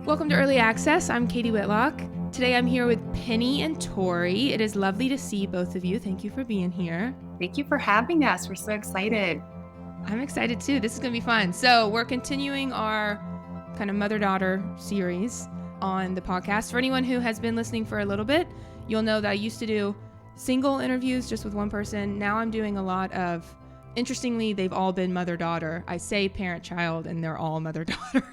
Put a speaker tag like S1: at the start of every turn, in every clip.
S1: Welcome to Early Access. I'm Katie Whitlock. Today I'm here with Penny and Tori. It is lovely to see both of you. Thank you for being here.
S2: Thank you for having us. We're so excited.
S1: I'm excited too. This is going to be fun. So we're continuing our kind of mother-daughter series on the podcast. For anyone who has been listening for a little bit, you'll know that I used to do single interviews just with one person. Now I'm doing a lot of, interestingly, they've all been mother-daughter. I say parent-child and they're all mother-daughter.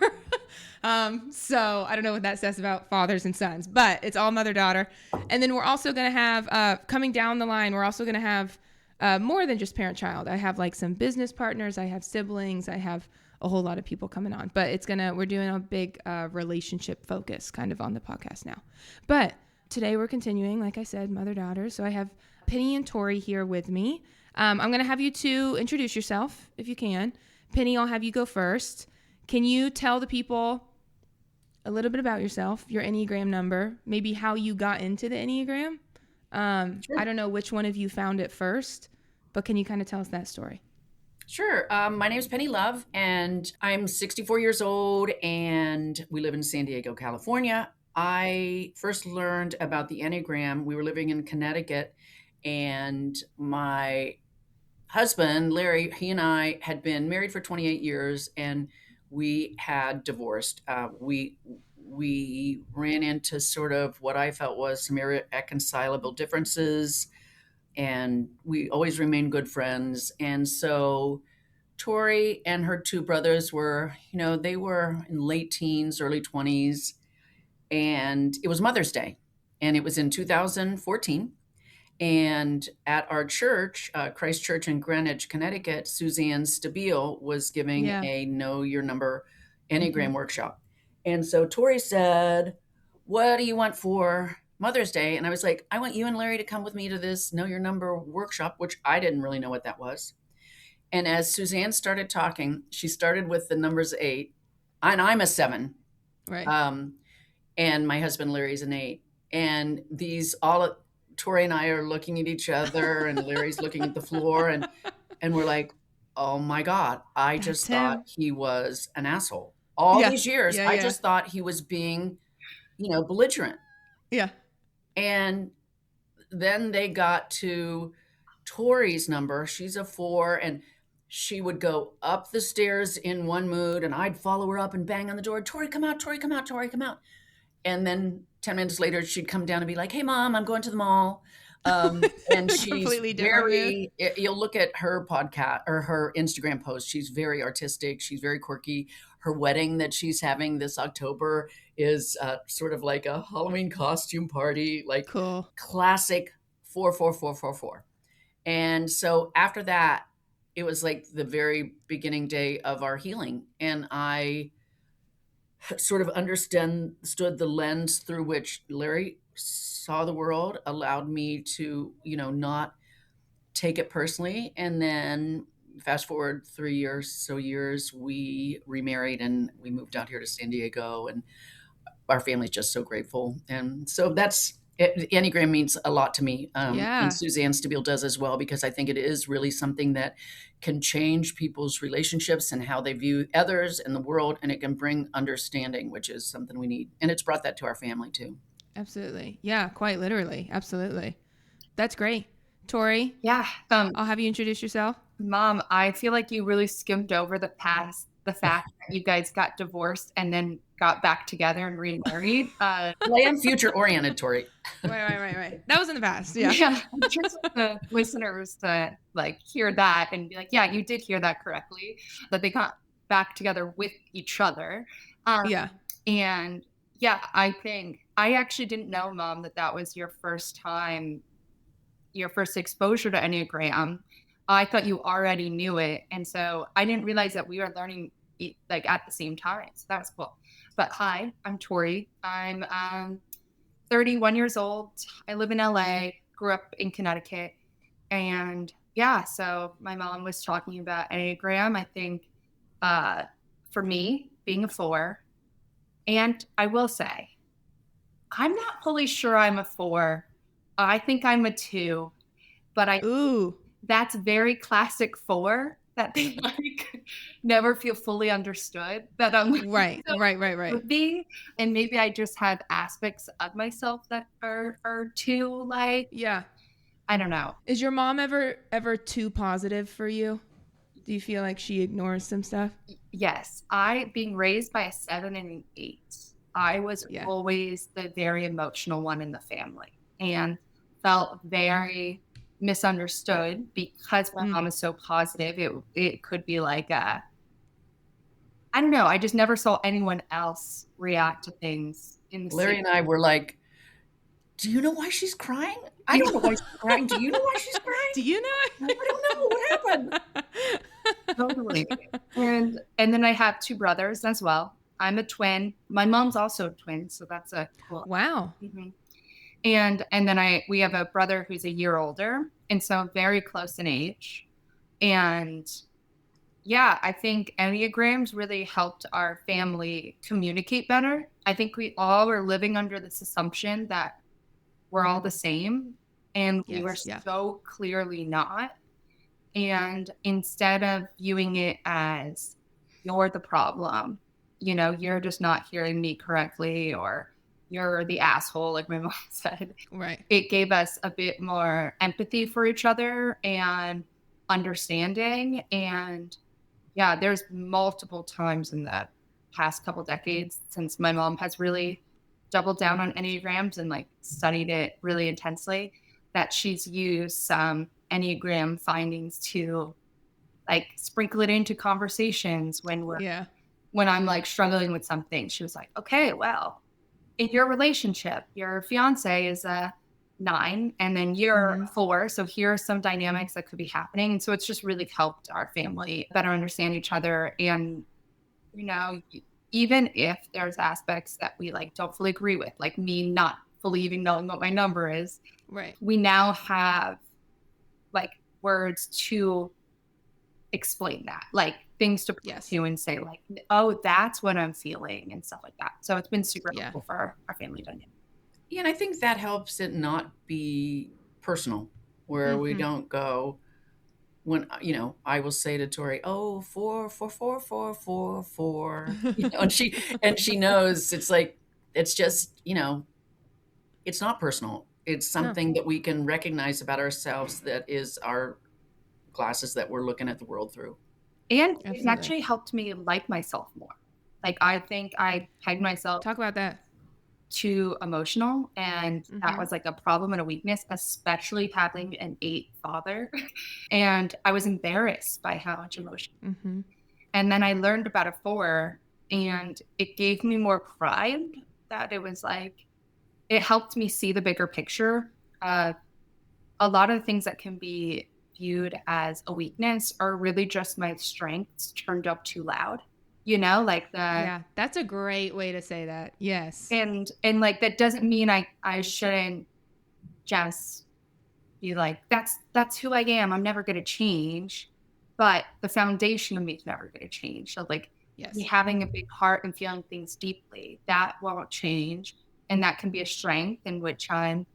S1: So I don't know what that says about fathers and sons, but it's all mother-daughter. And then we're also going to have, coming down the line, we're also going to have more than just parent-child. I have like some business partners. I have siblings. I have a whole lot of people coming on, but we're doing a big relationship focus kind of on the podcast now. But today we're continuing, like I said, mother-daughter. So I have Penny and Tori here with me. I'm going to have you two introduce yourself if you can. Penny, I'll have you go first. Can you tell the people a little bit about yourself, your Enneagram number, maybe how you got into the Enneagram? Sure. I don't know which one of you found it first, but can you kind of tell us that story?
S3: Sure. My name is Penny Love, and I'm 64 years old, and we live in San Diego, California. I first learned about the Enneagram. We were living in Connecticut, and my husband, Larry, he and I had been married for 28 years, and we had divorced. We ran into sort of what I felt was some irreconcilable differences, and we always remained good friends. And so Tori and her two brothers were, they were in late teens, early 20s, and it was Mother's Day, and it was in 2014. And at our church, Christ Church in Greenwich, Connecticut, Suzanne Stabile was giving a Know Your Number Enneagram workshop. And so Tori said, "What do you want for Mother's Day?" And I was like, "I want you and Larry to come with me to this Know Your Number workshop," which I didn't really know what that was. And as Suzanne started talking, she started with the numbers 8, and I'm a 7.
S1: Right.
S3: And my husband Larry's an 8. And Tori and I are looking at each other, and Larry's looking at the floor, and we're like, "Oh my God, I just thought he was an asshole. All these years, I just thought he was being, belligerent."
S1: Yeah.
S3: And then they got to Tori's number. She's a 4, and she would go up the stairs in one mood, and I'd follow her up and bang on the door. "Tori, come out, Tori, come out, Tori, come out." And then 10 minutes later, she'd come down and be like, "Hey, Mom, I'm going to the mall." And she's you'll look at her podcast or her Instagram post. She's very artistic. She's very quirky. Her wedding that she's having this October is sort of like a Halloween costume party, like
S1: cool.
S3: Classic 4. And so after that, it was like the very beginning day of our healing. And I sort of understood the lens through which Larry saw the world, allowed me to, not take it personally. And then fast forward 3 years, we remarried and we moved out here to San Diego, and our family's just so grateful. And so that's it. Enneagram means a lot to me. And Suzanne Stabile does as well, because I think it is really something that can change people's relationships and how they view others and the world, and it can bring understanding, which is something we need. And it's brought that to our family too.
S1: Absolutely. Yeah, quite literally. Absolutely. That's great. Tori?
S2: Yeah.
S1: I'll have you introduce yourself.
S2: Mom, I feel like you really skimmed over the fact that you guys got divorced and then got back together and remarried.
S3: Well, I am future-oriented, Tori.
S1: Right. That was in the past. Yeah.
S2: I'm just the listeners to hear that and be like, yeah, you did hear that correctly, that they got back together with each other. And yeah, I think I actually didn't know, Mom, that was your first time, your first exposure to Enneagram. I thought you already knew it. And so I didn't realize that we were learning at the same time. So that was cool. But hi, I'm Tori. I'm 31 years old. I live in LA, grew up in Connecticut. And so my mom was talking about Enneagram. I think for me, being a 4, and I will say, I'm not fully sure I'm a 4. I think I'm a 2, but that's very classic 4. that they like never feel fully understood, that I'm like,
S1: Right.
S2: so would be. And maybe I just have aspects of myself that are too like,
S1: yeah.
S2: I don't know.
S1: Is your mom ever too positive for you? Do you feel like she ignores some stuff?
S2: Yes, I being raised by a 7 and an 8, I was
S1: Yeah.
S2: always the very emotional one in the family and felt very misunderstood because my mom is so positive. It could be like a, I don't know. I just never saw anyone else react to things in the
S3: Larry
S2: same.
S3: and I were like, do you know why she's crying? I don't know why she's crying. Do you know why she's crying?
S1: Do you know?
S3: I don't know. What happened?
S2: Totally. And then I have 2 brothers as well. I'm a twin. My mom's also a twin, so that's a cool.
S1: Wow.
S2: Mhm. And then we have a brother who's a year older, and so very close in age. And yeah, I think Enneagrams really helped our family communicate better. I think we all were living under this assumption that we're all the same, and we were
S1: Yes. Yeah.
S2: so clearly not. And instead of viewing it as you're the problem, you're just not hearing me correctly, or you're the asshole, like my mom said,
S1: Right.
S2: it gave us a bit more empathy for each other and understanding. And yeah, there's multiple times in the past couple decades since my mom has really doubled down on Enneagrams and like studied it really intensely, that she's used some Enneagram findings to like sprinkle it into conversations
S1: Yeah.
S2: when I'm like struggling with something. She was like, okay, well, in your relationship, your fiance is a 9 and then you're a 4. So here are some dynamics that could be happening. And so it's just really helped our family better understand each other. And, you know, even if there's aspects that we like don't fully agree with, like me not fully even knowing what my number is,
S1: Right.
S2: we now have like words to explain that, like things to point
S1: Yes.
S2: to and say like, oh, that's what I'm feeling and stuff like that. So it's been super
S1: Yeah.
S2: helpful for our family dynamic.
S3: Yeah, and I think that helps it not be personal, where we don't go when I will say to Tori, "Oh, 4, 4, 4, 4, 4, 4," and she knows it's like it's just it's not personal. It's
S1: No.
S3: something that we can recognize about ourselves that is our glasses that we're looking at the world through.
S2: And it
S1: Absolutely.
S2: actually helped me like myself more. Like I think I pegged myself
S1: Talk about that.
S2: too emotional, and that was like a problem and a weakness, especially having an 8 father. And I was embarrassed by how much emotion. And then I learned about a 4, and it gave me more pride, that it was like, it helped me see the bigger picture. A lot of the things that can be viewed as a weakness are really just my strengths turned up too loud. Like
S1: Yeah, that's a great way to say that. Yes.
S2: and like that doesn't mean I shouldn't just be like, that's who I am. I'm never gonna change. But the foundation of me is never gonna change. So like
S1: Yes.
S2: me having a big heart and feeling things deeply, that won't change. And that can be a strength in which I'm,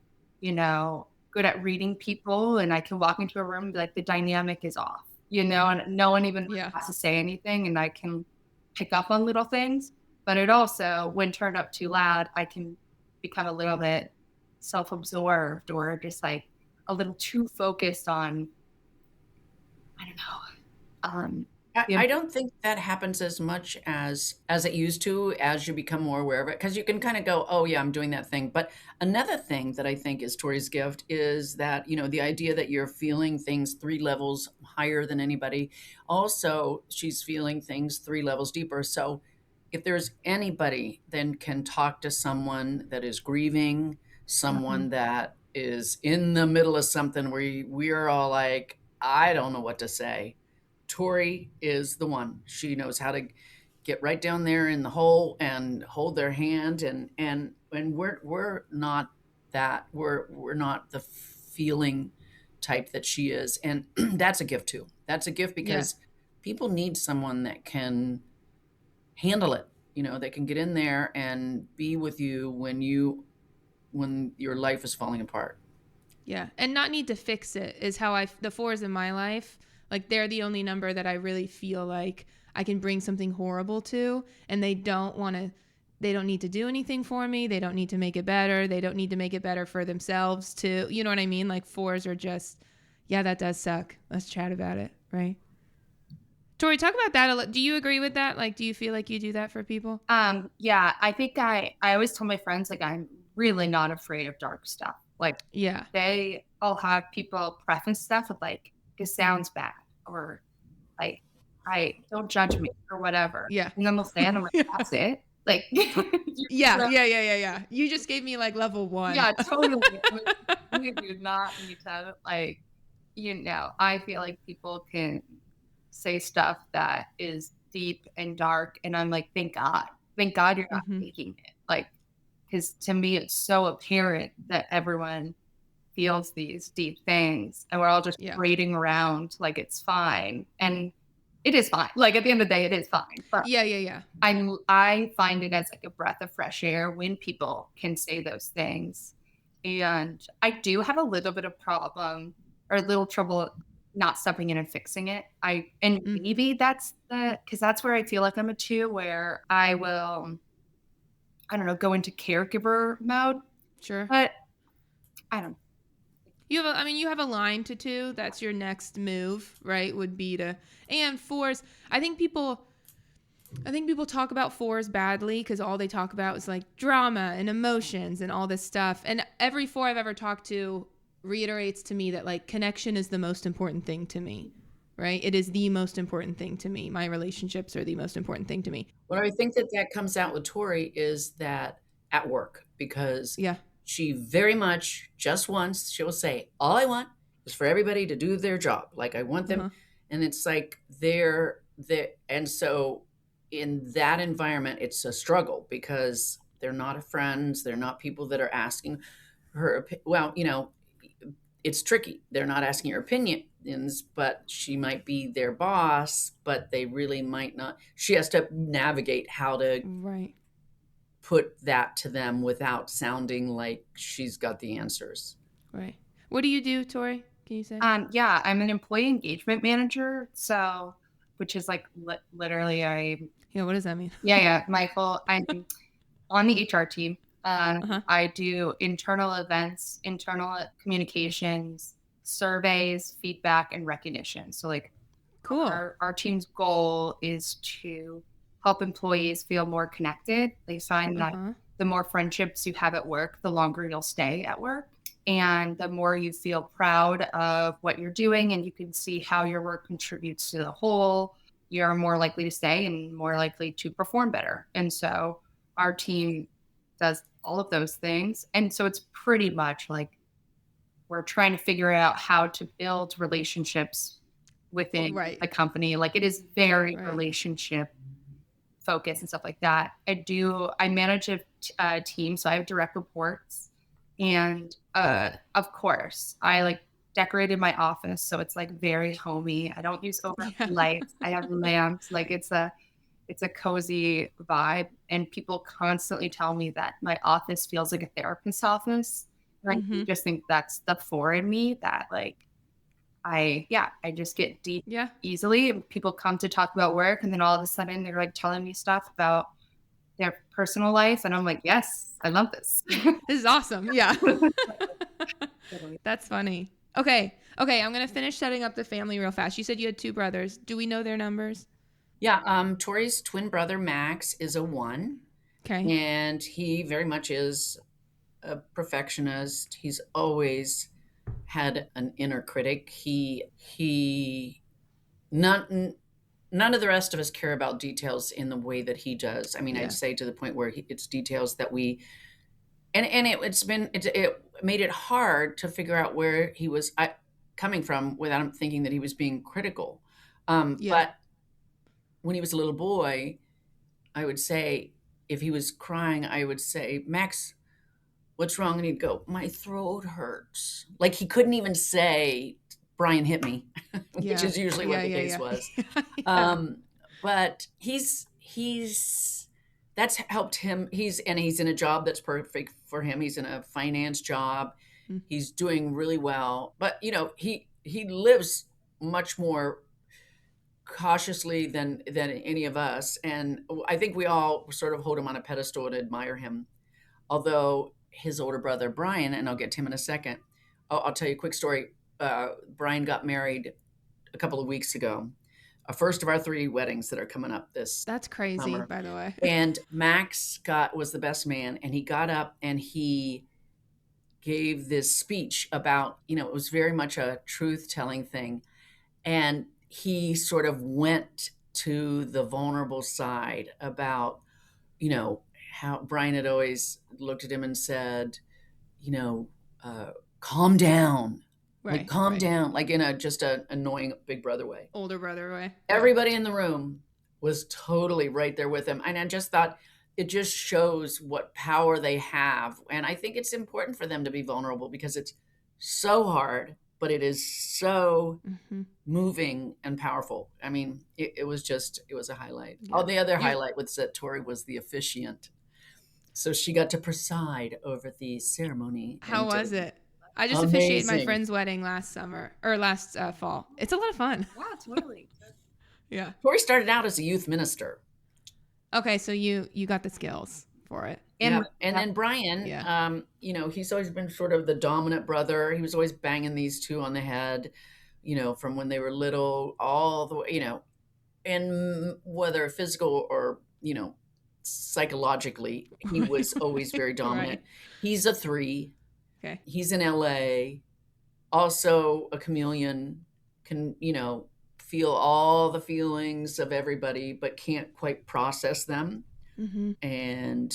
S2: good at reading people, and I can walk into a room and be like, the dynamic is off, and no one even has to say anything, and I can pick up on little things. But it also, when turned up too loud, I can become a little bit self-absorbed, or just like a little too focused on, I don't know.
S3: I don't think that happens as much as it used to, as you become more aware of it, because you can kind of go, oh yeah, I'm doing that thing. But another thing that I think is Tori's gift is that, the idea that you're feeling things 3 levels higher than anybody. Also, she's feeling things 3 levels deeper. So if there's anybody then can talk to someone that is grieving, someone that is in the middle of something where we're all like, I don't know what to say. Tori is the one. She knows how to get right down there in the hole and hold their hand, and we're not that. We're not the feeling type that she is, and that's a gift too. That's a gift because people need someone that can handle it. They can get in there and be with you when your life is falling apart.
S1: Yeah, and not need to fix it is how the 4s in my life Like they're the only number that I really feel like I can bring something horrible to, and they don't need to do anything for me. They don't need to make it better. They don't need to make it better for themselves too. You know what I mean? Like 4s are just, yeah, that does suck. Let's chat about it. Right. Tori, talk about that. Do you agree with that? Like, do you feel like you do that for people?
S2: Yeah, I think I always tell my friends, like, I'm really not afraid of dark stuff. Like,
S1: yeah,
S2: I'll have people preface stuff with like, it sounds bad, or like, I don't judge me or whatever.
S1: Yeah.
S2: And then they'll say it, and I'm like, that's it. Like,
S1: yeah. You just gave me like level 1.
S2: Yeah, totally. We do not need to, like, I feel like people can say stuff that is deep and dark, and I'm like, thank God you're not making it. Like, because to me, it's so apparent that everyone feels these deep things, and we're all just parading around like it's fine, and it is fine. Like at the end of the day, it is fine. But
S1: yeah.
S2: I find it as like a breath of fresh air when people can say those things, and I do have a little bit of problem or a little trouble not stepping in and fixing it. Maybe that's because that's where I feel like I'm a 2, where I will, I don't know, go into caregiver mode.
S1: Sure.
S2: But I don't know.
S1: You have a line to 2. That's your next move, right? Would be to, and 4s. I think people talk about 4s badly because all they talk about is like drama and emotions and all this stuff. And every 4 I've ever talked to reiterates to me that like connection is the most important thing to me, right? It is the most important thing to me. My relationships are the most important thing to me.
S3: What I think that comes out with Tori is that at work, because she very much just once, she'll say, all I want is for everybody to do their job. Like I want them. And it's like they're there. And so in that environment, it's a struggle because they're not friends. They're not people that are asking her. Well, it's tricky. They're not asking her opinions, but she might be their boss, but they really might not. She has to navigate how to put that to them without sounding like she's got the answers.
S1: Right. What do you do, Tori? Can you say?
S2: Yeah, I'm an employee engagement manager. So, which is like literally
S1: what does that mean?
S2: Yeah, Michael, I'm on the HR team. I do internal events, internal communications, surveys, feedback, and recognition. So like,
S1: cool.
S2: Our team's goal is to help employees feel more connected. They find that the more friendships you have at work, the longer you'll stay at work. And the more you feel proud of what you're doing and you can see how your work contributes to the whole, you're more likely to stay and more likely to perform better. And so our team does all of those things. And so it's pretty much like we're trying to figure out how to build relationships within a company. Like it is very relationship focused and stuff like that. I manage a team, so I have direct reports. And of course, I like decorated my office, so it's like very homey. I don't use overhead lights. I have lamps. Like it's a cozy vibe, and people constantly tell me that my office feels like a therapist's office. And I just think that's the 4 in me that like I just get deep easily. People come to talk about work, and then all of a sudden they're like telling me stuff about their personal life, and I'm like, yes, I love this.
S1: This is awesome. Yeah. That's funny. Okay, I'm gonna finish setting up the family real fast. You said you had 2 brothers. Do we know their numbers?
S3: Yeah, Tori's twin brother Max is a 1.
S1: Okay.
S3: And he very much is a perfectionist. He's always had an inner critic. None of the rest of us care about details in the way that he does. I mean, I'd say to the point where it's details that we, and it made it hard to figure out where he was coming from without him thinking that he was being critical. But when he was a little boy, I would say, if he was crying, I would say, Max, what's wrong? And he'd go, my throat hurts. Like he couldn't even say, Brian hit me, which is usually what the case was. But that's helped him. He's in a job that's perfect for him. He's in a finance job. He's doing really well, but he lives much more cautiously than any of us. And I think we all sort of hold him on a pedestal and admire him. Although his older brother, Brian, and I'll get to him in a second, I'll tell you a quick story. Brian got married a couple of weeks ago, a first of our 3 weddings that are coming up this
S1: That's crazy,
S3: summer.
S1: by the way.
S3: And Max was the best man, and he got up and he gave this speech about, it was very much a truth-telling thing. And he sort of went to the vulnerable side about, how Brian had always looked at him and said, calm down.
S1: Right,
S3: Like, calm
S1: right.
S3: down, like in just an annoying big brother way.
S1: Older brother way.
S3: Everybody in the room was totally right there with him. And I just thought it just shows what power they have. And I think it's important for them to be vulnerable because it's so hard, but it is so moving and powerful. I mean, it was a highlight.
S1: Yeah.
S3: Oh, the other highlight with Tori was the officiant. So she got to preside over the ceremony.
S1: How was it? I just officiated my friend's wedding last fall. It's a lot of fun.
S2: Wow, totally.
S1: Yeah.
S3: Tori started out as a youth minister.
S1: Okay, so you got the skills for it.
S3: And then Brian, he's always been sort of the dominant brother. He was always banging these 2 on the head, from when they were little all the way, and whether physical or, psychologically, he was always very dominant. Right. He's a 3.
S1: Okay.
S3: He's in LA, also a chameleon, can, feel all the feelings of everybody, but can't quite process them. Mm-hmm. And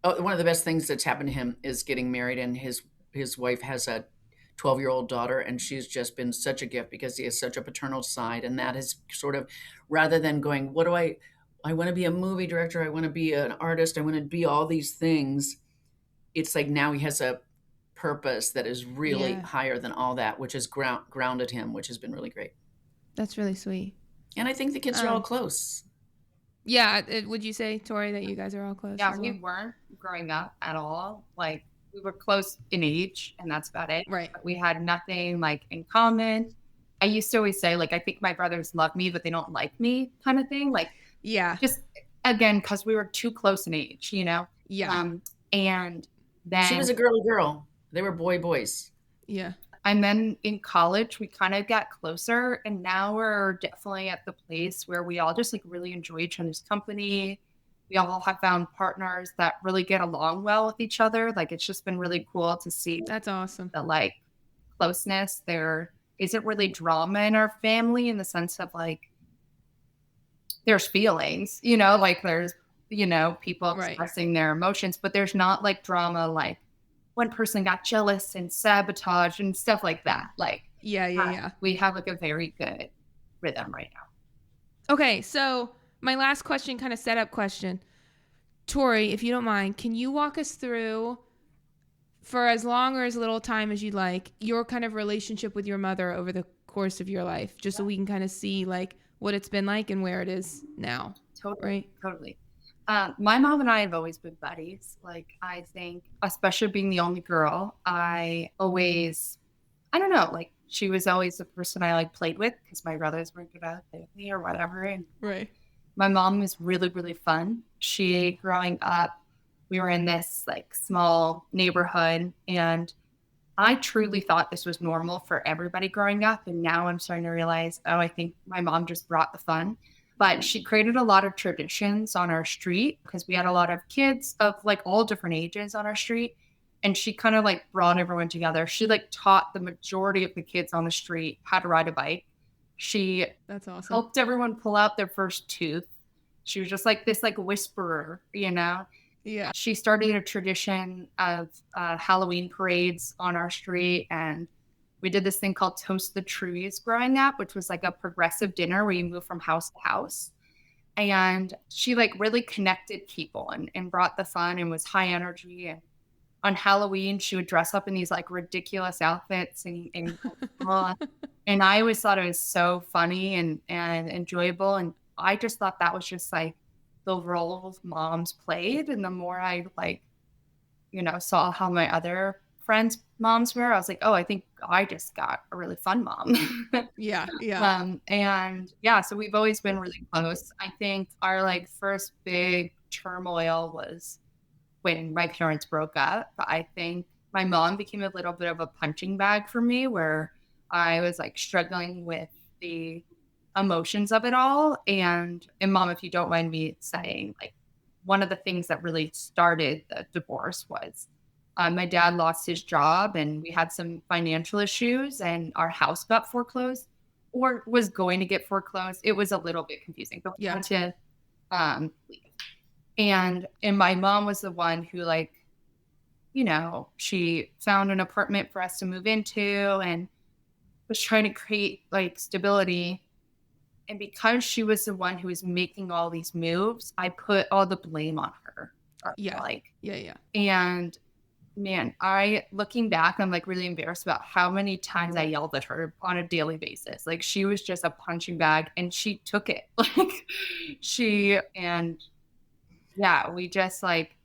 S3: one of the best things that's happened to him is getting married, and his wife has a 12-year-old daughter, and she's just been such a gift because he has such a paternal side. And that is sort of, rather than going, what do I want to be a movie director, I want to be an artist, I want to be all these things. It's like now he has a purpose that is really higher than all that, which has grounded him, which has been really great.
S1: That's really sweet.
S3: And I think the kids are all close.
S1: Yeah. Would you say, Tori, that you guys are all close?
S2: Yeah, we weren't growing up at all. Like, we were close in age, and that's about it.
S1: Right.
S2: But we had nothing like in common. I used to always say, like, I think my brothers love me, but they don't like me, kind of thing. Like, just again, because we were too close in age, Yeah. And then
S3: she was a girly girl. They were boys.
S1: Yeah.
S2: And then in college, we kind of got closer, and now we're definitely at the place where we all just like really enjoy each other's company. We all have found partners that really get along well with each other. Like, it's just been really cool to see.
S1: That's awesome.
S2: The like closeness. There isn't really drama in our family in the sense of like, there's feelings, like there's, people expressing their emotions, but there's not like drama, like one person got jealous and sabotage and stuff like that. Like, we have like a very good rhythm right now.
S1: Okay. So my last question, kind of setup question, Tori, if you don't mind, can you walk us through, for as long or as little time as you'd like, your kind of relationship with your mother over the course of your life, just so we can kind of see like what it's been like and where it is now.
S2: Totally.
S1: Right?
S2: Totally. My mom and I have always been buddies. Like, I think, especially being the only girl, I don't know, like, she was always the person I like played with because my brothers weren't good at it with me or whatever. And my mom was really, really fun. Growing up, we were in this like small neighborhood, and I truly thought this was normal for everybody growing up. And now I'm starting to realize, I think my mom just brought the fun. But she created a lot of traditions on our street because we had a lot of kids of like all different ages on our street. And she kind of like brought everyone together. She like taught the majority of the kids on the street how to ride a bike.
S1: That's awesome.
S2: Helped everyone pull out their first tooth. She was just like this like whisperer, Yeah. She started a tradition of Halloween parades on our street, and we did this thing called Toast the Trees growing up, which was like a progressive dinner where you move from house to house. And she like really connected people and brought the fun and was high energy. And on Halloween, she would dress up in these like ridiculous outfits and and I always thought it was so funny and enjoyable. And I just thought that was just like the role moms played. And the more I like, saw how my other friends moms were, I was like, oh, I think I just got a really fun mom.
S1: Yeah.
S2: And yeah, so we've always been really close. I think our like first big turmoil was when my parents broke up. I think my mom became a little bit of a punching bag for me, where I was like struggling with the emotions of it all. And mom, if you don't mind me saying, like one of the things that really started the divorce was my dad lost his job and we had some financial issues and our house got foreclosed or was going to get foreclosed. It was a little bit confusing. But we had to leave. And my mom was the one who, like, you know, she found an apartment for us to move into and was trying to create like stability. And because she was the one who was making all these moves, I put all the blame on her.
S1: Yeah.
S2: Like,
S1: Yeah.
S2: and man, looking back, I'm like really embarrassed about how many times I yelled at her on a daily basis. Like she was just a punching bag and she took it. And yeah, we just like,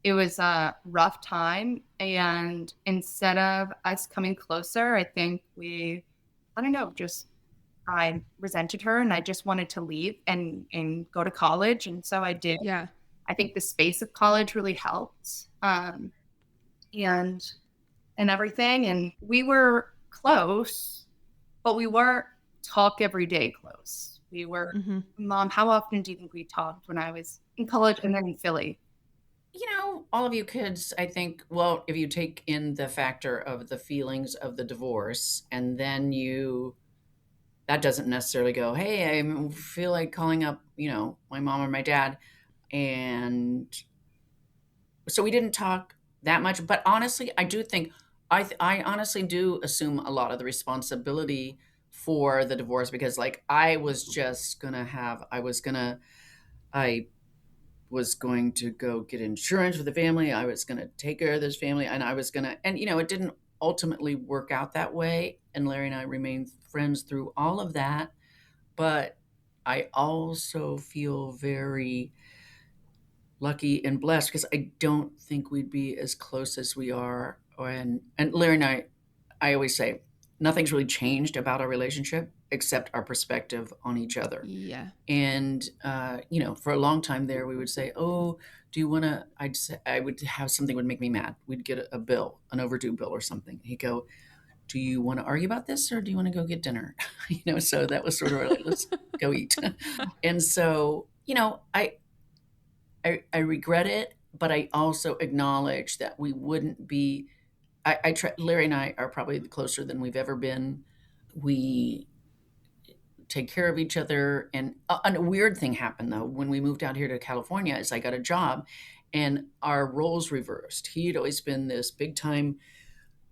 S2: it was a rough time. And instead of us coming closer, I think I don't know, I resented her and I just wanted to leave and go to college. And so I did.
S1: Yeah.
S2: I think the space of college really helped. And everything. And we were close, but we weren't talk every day close. We were, Mom, how often do you think we talked when I was in college and then in Philly?
S3: You know, all of you kids, I think, well, if you take in the factor of the feelings of the divorce, and then that doesn't necessarily go, hey, I feel like calling up, my mom or my dad. And so we didn't talk that much. But honestly, I do think, I honestly do assume a lot of the responsibility for the divorce because, like, I was going to go get insurance for the family. I was going to take care of this family, and it didn't ultimately work out that way. And Larry and I remained friends through all of that. But I also feel very lucky and blessed because I don't think we'd be as close as we are. And Larry and I always say, nothing's really changed about our relationship except our perspective on each other.
S1: Yeah.
S3: And, for a long time there, we would say, oh, do you want to, I would have something would make me mad. We'd get a bill, an overdue bill or something. He'd go, do you want to argue about this or do you want to go get dinner? So that was sort of like, let's go eat. And so, I regret it, but I also acknowledge that we wouldn't be, Larry and I are probably closer than we've ever been. We take care of each other. And a weird thing happened though when we moved out here to California is I got a job and our roles reversed. He had always been this big time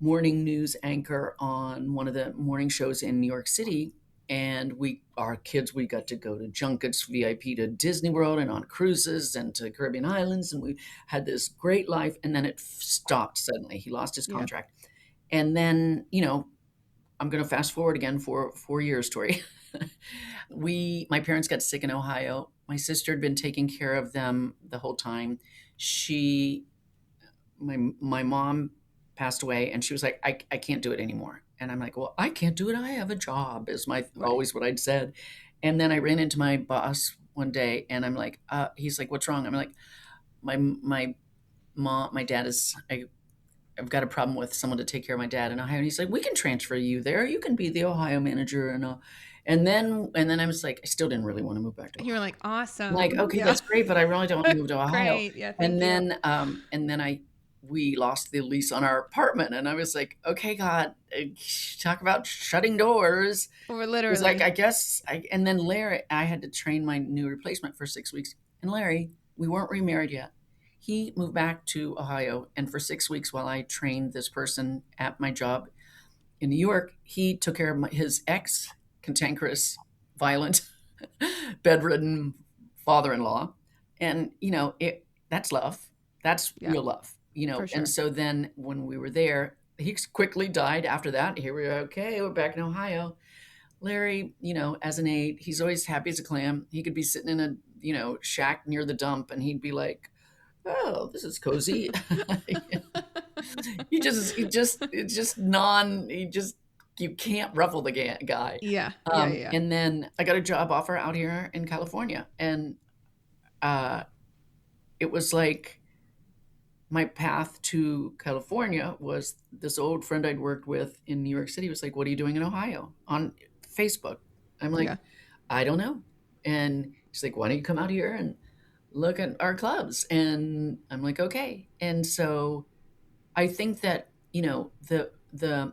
S3: morning news anchor on one of the morning shows in New York City. And our kids, we got to go to junkets, VIP to Disney World and on cruises and to Caribbean islands. And we had this great life. And then it stopped suddenly. He lost his contract. Yeah. And then, I'm going to fast forward again for 4 years, Tori. My parents got sick in Ohio. My sister had been taking care of them the whole time. My mom passed away and she was like, I can't do it anymore. And I'm like, well, I can't do it. I have a job is always what I'd said. And then I ran into my boss one day and I'm like, he's like, what's wrong? I'm like, my dad I've got a problem with someone to take care of my dad in Ohio. And he's like, we can transfer you there. You can be the Ohio manager. And then I was like, I still didn't really want to move back to Ohio.
S1: You were like, awesome.
S3: I'm like, okay, that's great, but I really don't want to move to Ohio.
S1: Great. Yeah, thank
S3: you. We lost the lease on our apartment. And I was like, okay, God, talk about shutting doors.
S1: Or literally.
S3: It was like, I guess, and then Larry, I had to train my new replacement for 6 weeks. And Larry, we weren't remarried yet. He moved back to Ohio. And for 6 weeks while I trained this person at my job in New York, he took care of his cantankerous, violent, bedridden father-in-law. And, that's love. That's real love.
S1: Sure.
S3: And so then when we were there, he quickly died after that. Here we are. Okay, we're back in Ohio. Larry, as an aide, he's always happy as a clam. He could be sitting in a, shack near the dump and he'd be like, oh, this is cozy. You can't ruffle the guy.
S1: Yeah.
S3: And then I got a job offer out here in California, and it was like my path to California was this old friend I'd worked with in New York City was like, "What are you doing in Ohio?" on Facebook. I'm like,
S1: Yeah.
S3: I don't know. And she's like, "Why don't you come out here and look at our clubs?" And I'm like, okay. And so I think that, the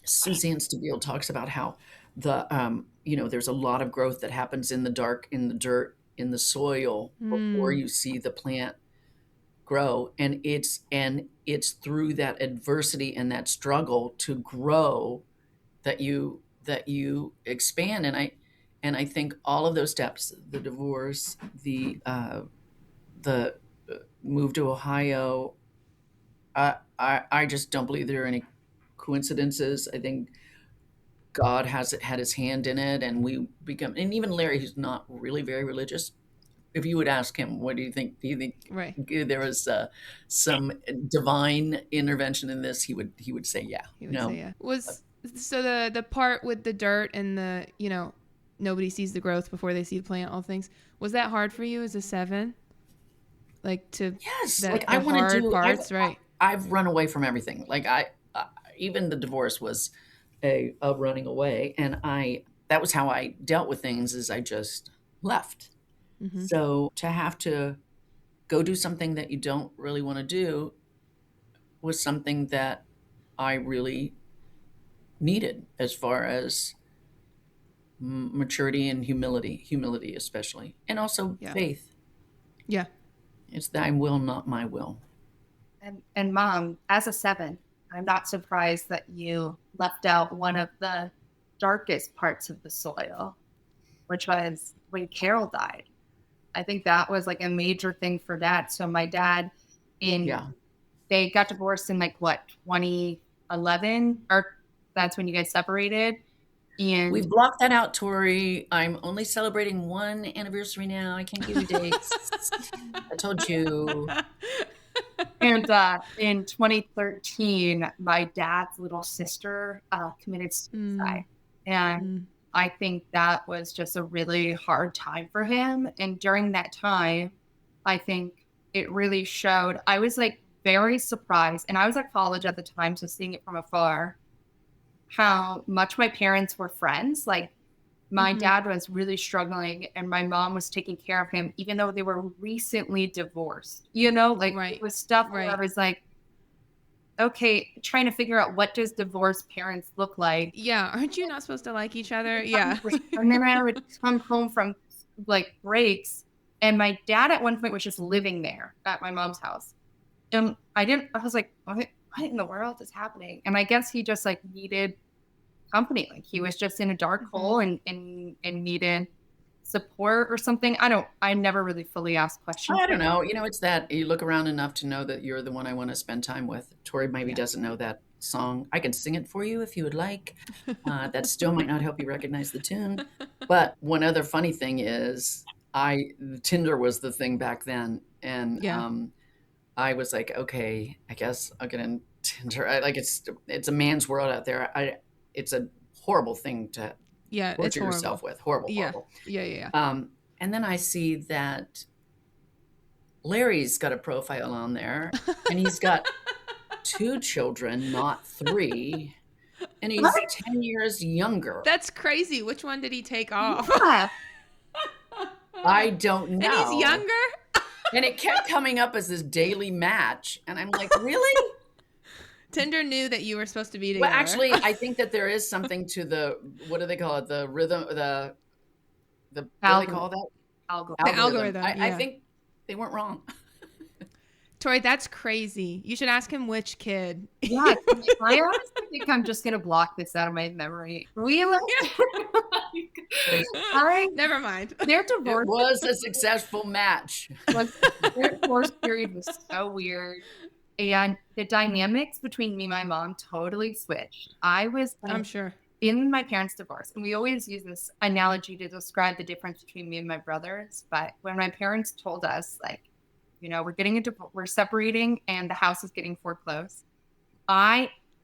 S3: Suzanne Stabile talks about how there's a lot of growth that happens in the dark, in the dirt, in the soil before you see the plant grow. And it's through that adversity and that struggle to grow that you expand. And I think all of those steps, the divorce, the move to Ohio, I just don't believe there are any coincidences. I think God has had his hand in it, and and even Larry, who's not really very religious, if you would ask him, what do you think? Do you think
S1: Right.
S3: there was some divine intervention in this? He would say, yeah.
S1: He would say, yeah. So the part with the dirt and the, nobody sees the growth before they see the plant, all things, was that hard for you as a 7? Like
S3: yes,
S1: I want to do parts, right?
S3: I've run away from everything. Like even the divorce was a running away, and that was how I dealt with things. Is I just left. Mm-hmm. So to have to go do something that you don't really want to do was something that I really needed, as far as maturity and humility especially, and also faith.
S1: Yeah.
S3: It's thy will, not my will.
S2: And Mom, as a 7, I'm not surprised that you left out one of the darkest parts of the soil, which was when Carol died. I think that was like a major thing for Dad. So my dad, they got divorced in 2011, or that's when you guys separated. And
S3: we've blocked that out, Tori. I'm only celebrating one anniversary now. I can't give you dates. I told you.
S2: And in 2013, my dad's little sister committed suicide. And I think that was just a really hard time for him. And during that time, I think it really showed. I was very surprised. And I was at college at the time, so seeing it from afar, how much my parents were friends. My dad was really struggling, and my mom was taking care of him, even though they were recently divorced. It was stuff where I was like, okay, trying to figure out, what does divorced parents look like?
S1: Yeah, aren't you not supposed to like each other? Yeah.
S2: And then I would come home from breaks, and my dad at one point was just living there at my mom's house. And I was like, what in the world is happening? And I guess he just needed company. He was just in a dark hole and needed support or something. I never really fully asked questions.
S3: I don't know. It's that you look around enough to know that you're the one I want to spend time with. Tori maybe doesn't know that song. I can sing it for you if you would like. That still might not help you recognize the tune. But one other funny thing is Tinder was the thing back then. And I was like, okay, I guess I'll get in Tinder. It's a man's world out there. It's a horrible thing to torture yourself with. Horrible.
S1: Yeah.
S3: And then I see that Larry's got a profile on there, and he's got 2 children, not 3, and he's 10 years younger.
S1: That's crazy. Which one did he take off?
S2: Yeah.
S3: I don't know.
S1: And he's younger?
S3: And it kept coming up as this daily match, and I'm like, really?
S1: Tinder knew that you were supposed to be together.
S3: Well, actually, I think that there is something to the, what do they call it? The rhythm, the what do they call that?
S1: Algorithm.
S3: I think they weren't wrong.
S1: Tori, that's crazy. You should ask him which kid.
S2: Yeah, I honestly think I'm just gonna block this out of my memory. Really?
S1: Never mind.
S2: Their divorce
S3: was a successful match.
S2: Their divorce period was so weird. And the dynamics between me and my mom totally switched. I'm sure, in my parents' divorce. And we always use this analogy to describe the difference between me and my brothers. But when my parents told us, we're separating and the house is getting foreclosed.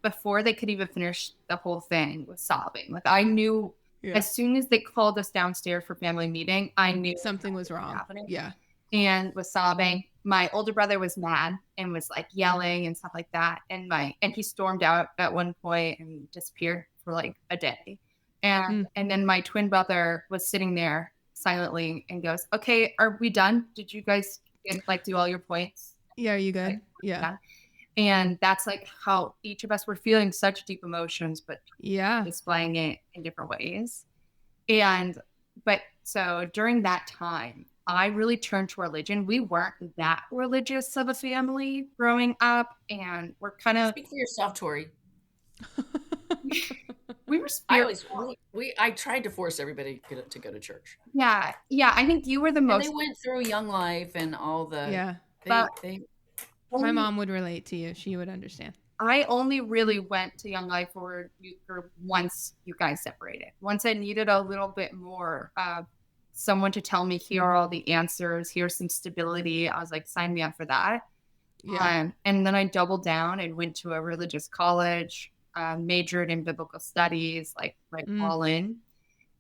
S2: Before they could even finish the whole thing, was sobbing. Like, I knew as soon as they called us downstairs for family meeting, I knew
S1: something was wrong.
S2: Happening.
S1: Yeah.
S2: And was sobbing. My older brother was mad and was like yelling and stuff like that. And he stormed out at one point and disappeared for like a day. And then my twin brother was sitting there silently and goes, "Okay, are we done? Did you guys do all your points?
S1: Yeah, are you good?" Yeah.
S2: And that's like how each of us were feeling such deep emotions, but displaying it in different ways. But so during that time, I really turned to religion. We weren't that religious of a family growing up, and we're kind of...
S3: Speak for yourself, Tori.
S2: We were spiritual.
S3: I tried to force everybody to go to church.
S2: Yeah. I think you were the most...
S3: And they went through Young Life and all the...
S1: Yeah. My mom would relate to you. She would understand.
S2: I only really went to Young Life for once you guys separated. Once I needed a little bit more someone to tell me, here are all the answers, here's some stability. I was like, sign me up for that. Yeah. And then I doubled down and went to a religious college, majored in biblical studies, all in.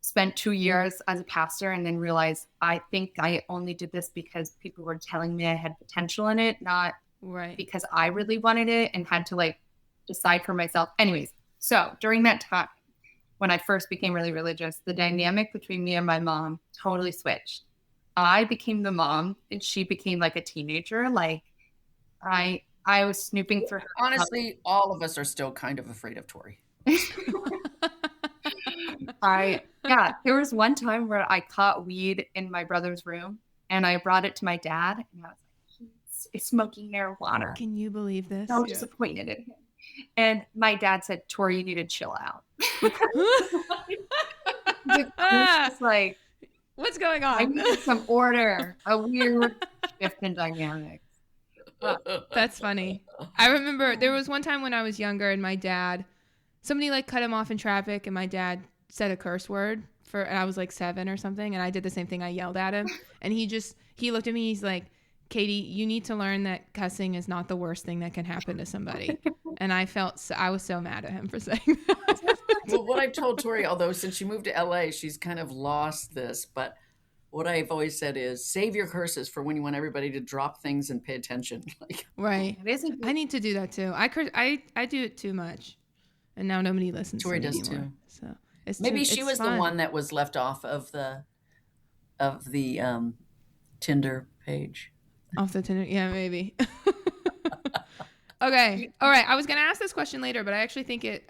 S2: Spent 2 years as a pastor, and then realized I think I only did this because people were telling me I had potential in it, not because I really wanted it and had to decide for myself. Anyways, so during that time, when I first became really religious, the dynamic between me and my mom totally switched. I became the mom and she became like a teenager. I was snooping for her.
S3: Honestly, all of us are still kind of afraid of Tori.
S2: There was one time where I caught weed in my brother's room and I brought it to my dad and I was like, he's smoking marijuana.
S1: Can you believe this?
S2: So disappointed in him. And my dad said, "Tori, you need to chill out." It's like,
S1: what's going on?
S2: I need some order, a weird shift in dynamics.
S1: That's funny. I remember there was one time when I was younger and my dad, somebody cut him off in traffic and my dad said a curse word and I was 7 or something. And I did the same thing. I yelled at him and he looked at me. He's like, "Katie, you need to learn that cussing is not the worst thing that can happen to somebody." And I was so mad at him for saying that.
S3: Well, what I've told Tori, although since she moved to LA, she's kind of lost this, but what I've always said is save your curses for when you want everybody to drop things and pay attention.
S1: Right. I need to do that too. I do it too much. And now nobody listens
S3: Tori
S1: to me
S3: does
S1: anymore.
S3: too.
S1: So
S3: maybe she was fun. The one that was left off of the Tinder page.
S1: Off the Tinder, yeah, maybe. Okay, all right. I was gonna ask this question later, but I actually think it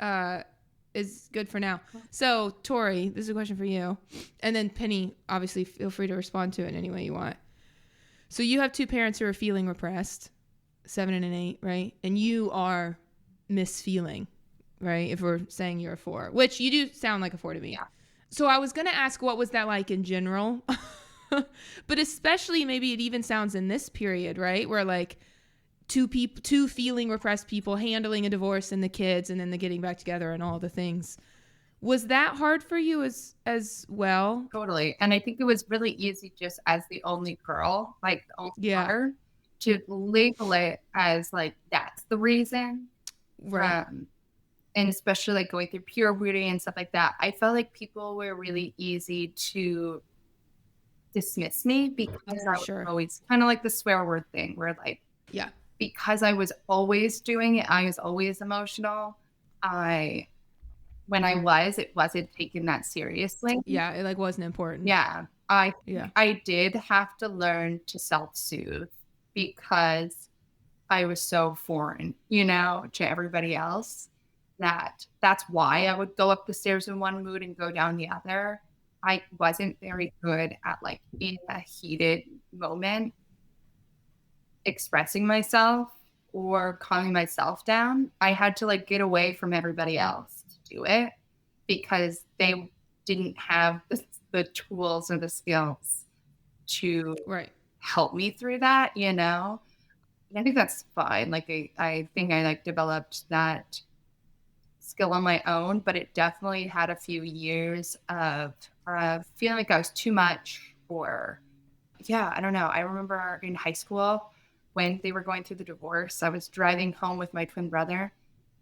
S1: is good for now. So, Tori, this is a question for you, and then Penny, obviously, feel free to respond to it in any way you want. So, you have two parents who are feeling repressed, 7 and an 8, right? And you are misfeeling, right? If we're saying you're a 4, which you do sound like a 4 to me.
S2: Yeah.
S1: So, I was gonna ask, what was that like in general? But especially maybe it even sounds in this period, right? Where two feeling repressed people handling a divorce and the kids and then the getting back together and all the things. Was that hard for you as well?
S2: Totally. And I think it was really easy just as the only girl, the only daughter, to label it as that's the reason.
S1: Right.
S2: And especially going through puberty and stuff like that. I felt like people were really easy to dismiss me because I was always kind of the swear word thing where because I was always doing it, I was always emotional. It wasn't taken that seriously.
S1: Yeah, it wasn't important.
S2: Yeah. I did have to learn to self-soothe because I was so foreign, to everybody else. That's why I would go up the stairs in one mood and go down the other. I wasn't very good at in a heated moment expressing myself or calming myself down. I had to get away from everybody else to do it because they didn't have the tools or the skills to help me through that, And I think that's fine. I think I developed that skill on my own, but it definitely had a few years of feeling like I was too much I don't know. I remember in high school, when they were going through the divorce, I was driving home with my twin brother,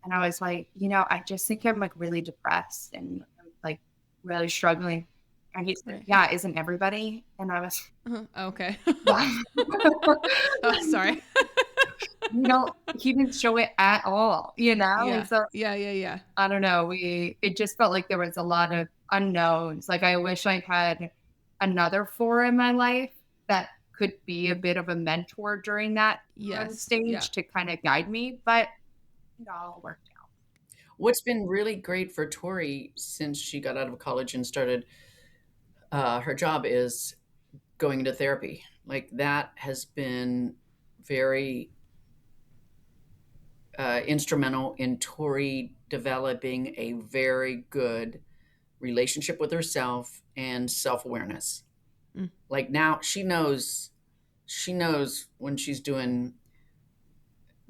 S2: and I was like, I just think I'm like really depressed and like really struggling. And he said, yeah, isn't everybody? And I was,
S1: okay.
S2: yeah.
S1: Oh, sorry.
S2: He didn't show it at all,
S1: Yeah.
S2: And so,
S1: Yeah.
S2: I don't know. It just felt like there was a lot of unknowns. Like I wish I had another four in my life that could be a bit of a mentor during that stage to kind of guide me, but it all worked out.
S3: What's been really great for Tori since she got out of college and started her job is going into therapy. Like that has been very instrumental in Tori developing a very good relationship with herself and self-awareness. Like now she knows when she's doing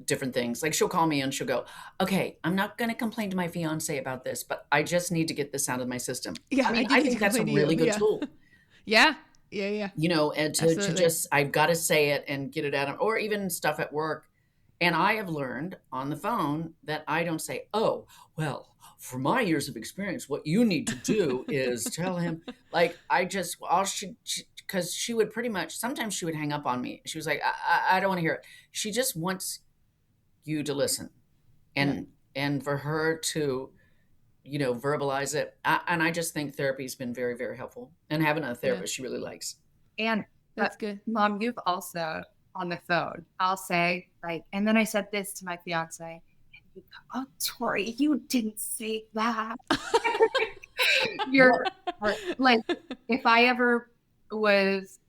S3: different things. Like she'll call me and she'll go, okay, I'm not going to complain to my fiance about this, but I just need to get this out of my system.
S1: Yeah,
S3: I think that's a really good tool.
S1: Yeah.
S3: And to just, I've got to say it and get it out of, or even stuff at work. And I have learned on the phone that I don't say, oh, well, for my years of experience, what you need to do is tell him, like, because she would pretty much, sometimes she would hang up on me. She was like, I don't want to hear it. She just wants you to listen and for her to, verbalize it. And I just think therapy's been very, very helpful, and having a therapist she really likes.
S2: And
S1: that's good.
S2: Mom, you've also on the phone, I'll say like, and then I said this to my fiance, and you go, oh, Tori, you didn't say that. You're like, if I ever was,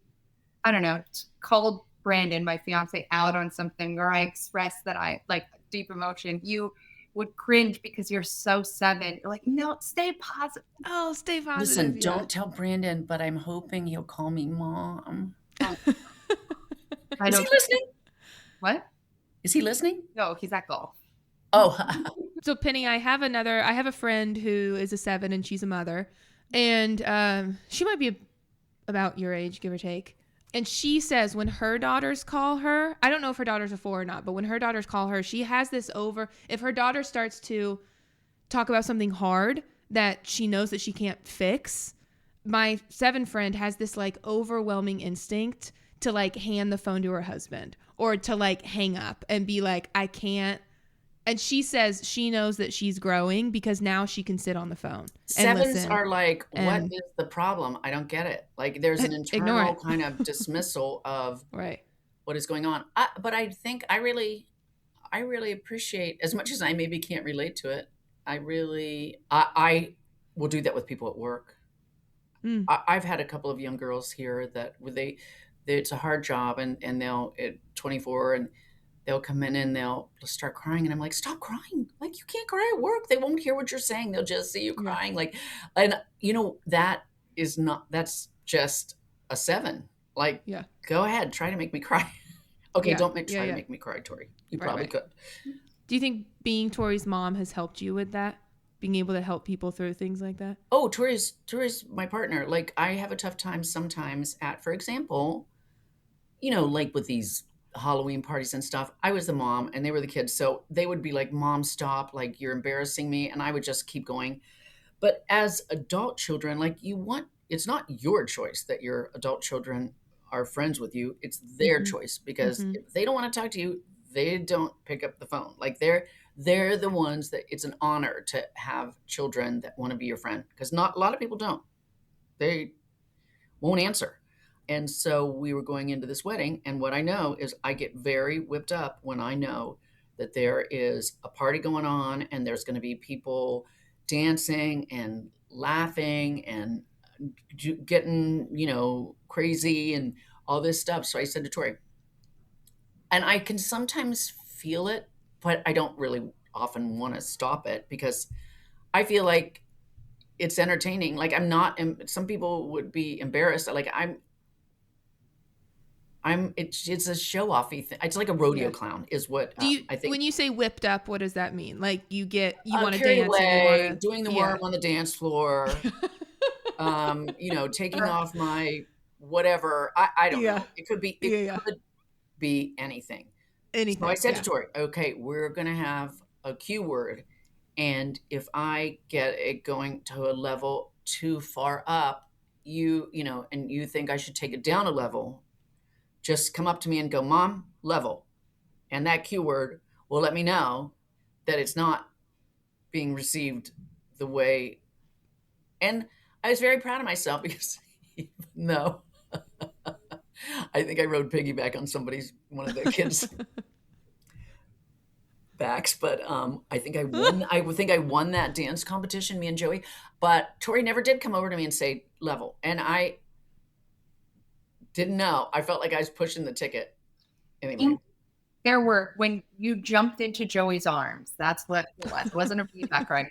S2: I don't know, called Brandon, my fiance, out on something, or I expressed that I like deep emotion, you would cringe because you're so 7. You're like, no, stay positive.
S1: Oh, stay positive.
S3: Listen, don't tell Brandon, but I'm hoping he'll call me Mom.
S1: Is
S3: he listening?
S2: What?
S3: Is he listening?
S2: No, he's at golf.
S3: Oh.
S1: So Penny, I have a friend who is a 7 and she's a mother, and she might be about your age, give or take. And she says when her daughters call her, I don't know if her daughters are 4 or not, but when her daughters call her, she has this if her daughter starts to talk about something hard that she knows that she can't fix, my 7 friend has this like overwhelming instinct to like hand the phone to her husband or to like hang up and be like, I can't. And she says she knows that she's growing because now she can sit on the phone.
S3: 7s are like, what is the problem? I don't get it. Like there's an internal kind of dismissal of what is going on. But I think I really appreciate, as much as I maybe can't relate to it, I will do that with people at work. I've had a couple of young girls here that it's a hard job and they'll at 24 and they'll come in and they'll start crying. And I'm like, stop crying. Like, you can't cry at work. They won't hear what you're saying. They'll just see you crying. Like, and that's just a 7. Like, go ahead, try to make me cry. Okay. Don't try to make me cry, Tori. You probably could.
S1: Do you think being Tori's mom has helped you with that? Being able to help people through things like that?
S3: Oh, Tori's my partner. Like, I have a tough time sometimes for example, like with these Halloween parties and stuff, I was the mom and they were the kids. So they would be like, Mom, stop, like you're embarrassing me. And I would just keep going. But as adult children, like it's not your choice that your adult children are friends with you. It's their choice, because if they don't want to talk to you, they don't pick up the phone. Like they're the ones that it's an honor to have children that want to be your friend, because not a lot of people don't. They won't answer. And so we were going into this wedding, and what I know is I get very whipped up when I know that there is a party going on and there's going to be people dancing and laughing and getting, crazy and all this stuff. So I said to Tori, and I can sometimes feel it, but I don't really often want to stop it because I feel like it's entertaining. Like some people would be embarrassed. Like it's a show-offy thing. It's like a rodeo clown is what I think.
S1: When you say whipped up, what does that mean? Like you want to
S3: dance
S1: away,
S3: doing the worm on the dance floor, taking off my whatever. I don't know. It could be, be anything.
S1: Anything.
S3: So I said to Tori, okay, we're going to have a cue word. And if I get it going to a level too far up, and you think I should take it down a level, just come up to me and go, Mom, level. And that cue word will let me know that it's not being received the way. And I was very proud of myself because even though I think I rode piggyback on one of the kids' backs, but I think I won. I would think I won that dance competition, me and Joey. But Tori never did come over to me and say level, and I didn't know. I felt like I was pushing the ticket. Anyway,
S2: when you jumped into Joey's arms, that's what it was. It wasn't a feedback, right?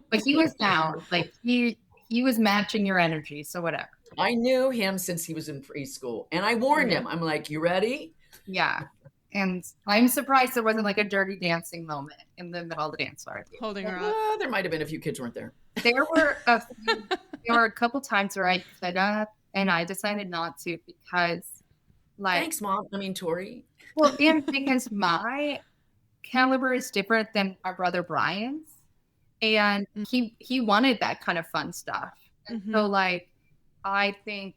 S2: But he was down, like he was matching your energy. So whatever.
S3: I knew him since he was in preschool, and I warned him. I'm like, "You ready?"
S2: Yeah. And I'm surprised there wasn't like a dirty dancing moment in the middle of the dance floor.
S1: Holding her up.
S3: There might have been a few kids weren't there.
S2: There were a couple times where I stood up and I decided not to because, like,
S3: thanks, Mom. I mean, Tori.
S2: Well, and because my caliber is different than our brother Brian's, and he wanted that kind of fun stuff. Mm-hmm. So, like, I think.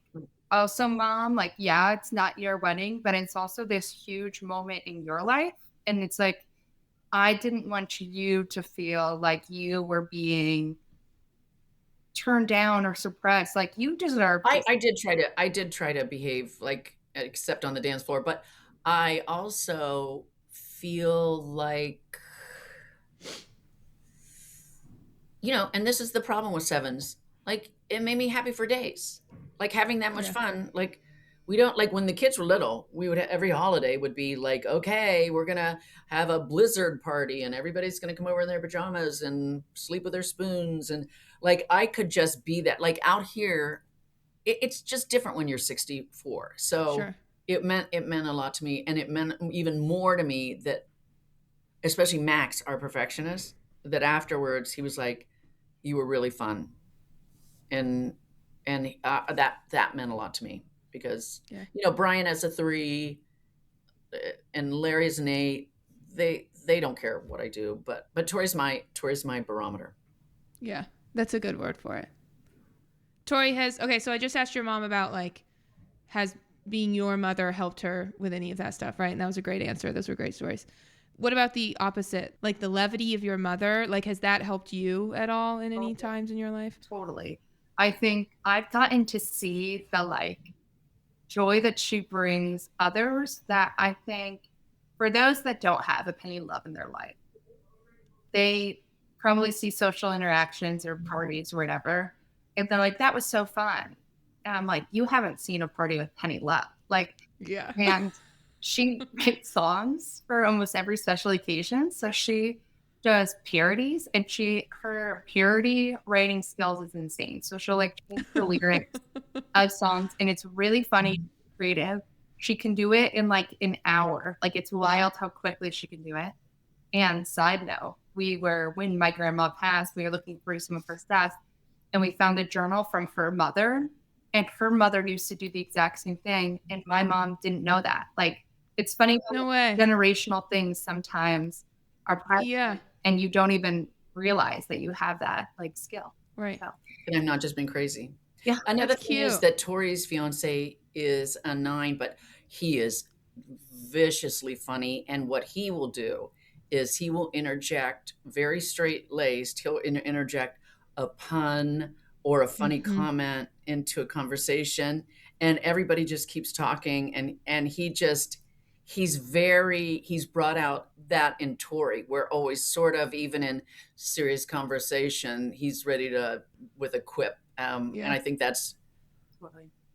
S2: Oh, so Mom, like, yeah, it's not your wedding, but it's also this huge moment in your life. And it's like, I didn't want you to feel like you were being turned down or suppressed. Like, you deserve.
S3: I did try to behave like, except on the dance floor, but I also feel like, and this is the problem with sevens. Like, it made me happy for days. Like having that much fun. Like we don't like when the kids were little, we would every holiday would be like, okay, we're going to have a blizzard party and everybody's going to come over in their pajamas and sleep with their spoons. And like, I could just be that. Like out here, it's just different when you're 64. So it meant a lot to me. And it meant even more to me that, especially Max, our perfectionist, that afterwards he was like, you were really fun. And that meant a lot to me because, Brian has a 3 and Larry is an 8. They don't care what I do, but Tori's my barometer.
S1: Yeah, that's a good word for it. Tori so I just asked your mom about like, has being your mother helped her with any of that stuff, right? And that was a great answer. Those were great stories. What about the opposite? Like the levity of your mother, like has that helped you at all in any times in your life?
S2: Totally. I think I've gotten to see the like joy that she brings others that I think for those that don't have a Penny Love in their life, they probably see social interactions or parties or whatever. And they're like, that was so fun. And I'm like, you haven't seen a party with Penny Love. Like,
S1: yeah.
S2: And she writes songs for almost every special occasion. So she does parodies and her parody writing skills is insane. So she'll like change the lyrics of songs and it's really funny, creative. She can do it in like an hour. Like it's wild how quickly she can do it. And side note, when my grandma passed, we were looking through some of her stuff and we found a journal from her mother and her mother used to do the exact same thing. And my mom didn't know that. Like it's funny.
S1: No way.
S2: Generational things sometimes are private.
S1: Yeah.
S2: And you don't even realize that you have that like skill.
S1: Right.
S2: So.
S3: And I'm not just being crazy.
S2: Yeah.
S3: Another thing is that Tori's fiance is a 9, but he is viciously funny. And what he will do is he will interject very straight-laced. He'll interject a pun or a funny comment into a conversation. And everybody just keeps talking. And he's brought out that in Tori, where always sort of, even in serious conversation, he's ready with a quip. And I think that's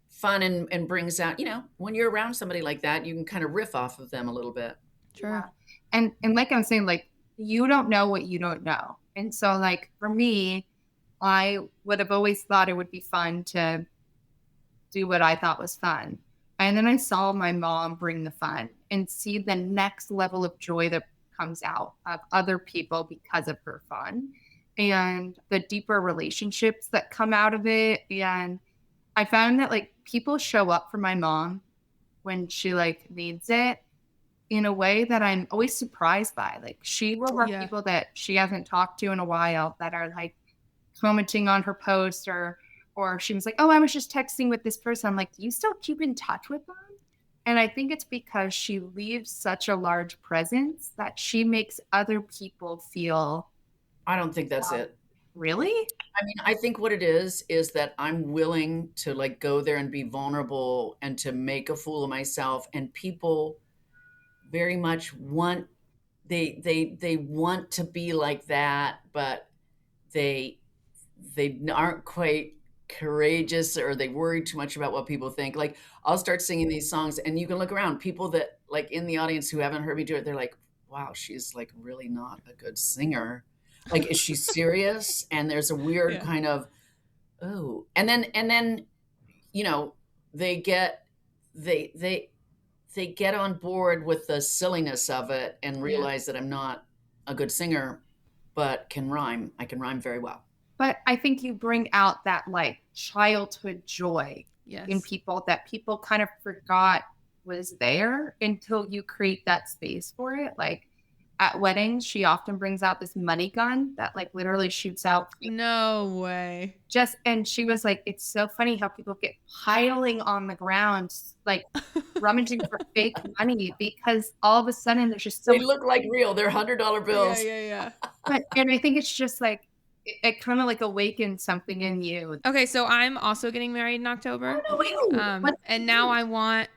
S3: fun and brings out, when you're around somebody like that, you can kind of riff off of them a little bit.
S1: Sure.
S2: Yeah. And like I'm saying, like, you don't know what you don't know. And so like, for me, I would have always thought it would be fun to do what I thought was fun. And then I saw my mom bring the fun and see the next level of joy that comes out of other people because of her fun and the deeper relationships that come out of it. And I found that like people show up for my mom when she like needs it. in a way that I'm always surprised by. Like, she will have people that she hasn't talked to in a while that are like commenting on her posts, or she was like, oh, I was just texting with this person. I'm like, do you still keep in touch with them? And I think it's because she leaves such a large presence that she makes other people feel.
S3: I don't think that's it.
S2: Really?
S3: I mean, I think what it is that I'm willing to like go there and be vulnerable and to make a fool of myself. And people very much want, they want to be like that, but they aren't quite courageous, or they worry too much about what people think. Like, I'll start singing these songs and you can look around, people that like in the audience who haven't heard me do it, they're like, wow, she's like really not a good singer. Like, is she serious? And there's a weird kind of, oh, and then, you know, they get on board with the silliness of it and realize that I'm not a good singer, but can rhyme. I can rhyme very well.
S2: But I think you bring out that like childhood joy in people that people kind of forgot was there until you create that space for it. Like, at weddings, she often brings out this money gun that like literally shoots out.
S1: No way.
S2: And she was like, it's so funny how people get piling on the ground, like rummaging for fake money, because all of a sudden there's just so
S3: they look like real. They're $100 bills.
S1: Yeah.
S2: And I think it's just like, it kind of like awakens something in you.
S1: Okay, so I'm also getting married in October.
S2: Oh, no,
S1: and now I want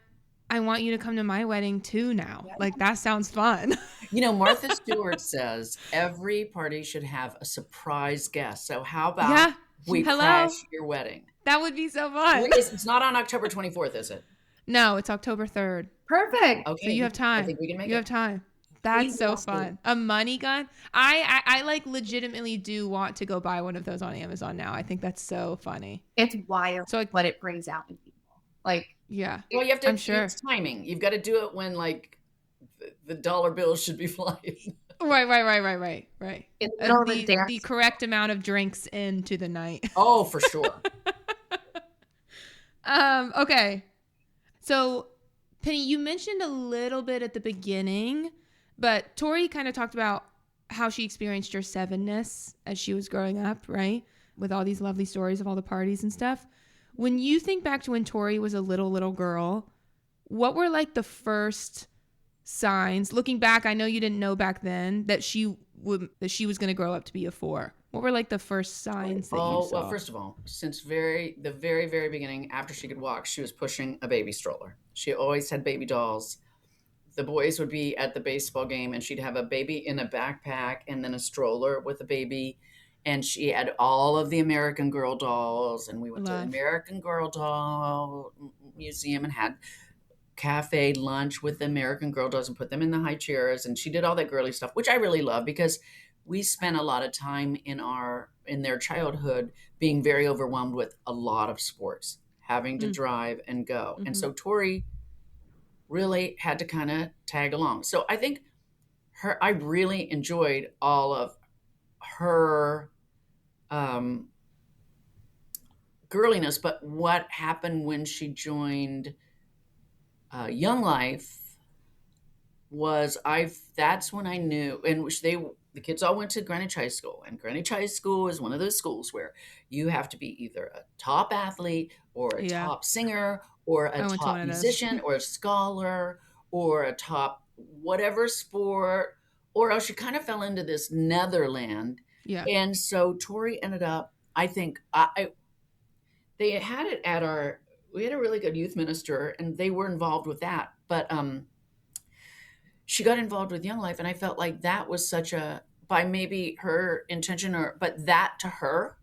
S1: you to come to my wedding too now. Yeah. Like, that sounds fun.
S3: You know, Martha Stewart says every party should have a surprise guest. So how about we crash your wedding?
S1: That would be so fun.
S3: It's not on October 24th, is it?
S1: No, it's October 3rd.
S2: Perfect.
S3: Okay.
S1: So you have time.
S3: I think we can make it.
S1: You have time. That's so fun. A money gun. I like legitimately do want to go buy one of those on Amazon now. I think that's so funny.
S2: It's wild. So what it brings out in people. Like,
S1: yeah.
S3: Well, you have to.
S1: I'm sure.
S3: It's timing. You've got to do it when like the dollar bills should be flying.
S1: Right. The correct amount of drinks into the night.
S3: Oh, for sure.
S1: Okay. So, Penny, you mentioned a little bit at the beginning, but Tori kind of talked about how she experienced your sevenness as she was growing up, right? With all these lovely stories of all the parties and stuff. When you think back to when Tori was a little girl, what were like the first signs? Looking back, I know you didn't know back then that she was going to grow up to be a 4. What were like the first signs that you saw?
S3: Well, first of all, since the very beginning, after she could walk, she was pushing a baby stroller. She always had baby dolls. The boys would be at the baseball game and she'd have a baby in a backpack and then a stroller with a baby. And she had all of the American Girl dolls. And we went to the American Girl Doll Museum and had cafe lunch with the American Girl dolls and put them in the high chairs. And she did all that girly stuff, which I really love because we spent a lot of time in their childhood being very overwhelmed with a lot of sports, having to drive and go. Mm-hmm. And so Tori really had to kind of tag along. So I think I really enjoyed all of her girliness, but what happened when she joined Young Life was that's when I knew, and the kids all went to Greenwich High School, and Greenwich High School is one of those schools where you have to be either a top athlete or a top singer or a top musician or a scholar or a top whatever sport, or else you kind of fell into this netherland.
S1: Yeah.
S3: And so Tori ended up, I think, they had it at we had a really good youth minister and they were involved with that. But she got involved with Young Life, and I felt like that was by maybe her intention, but that to her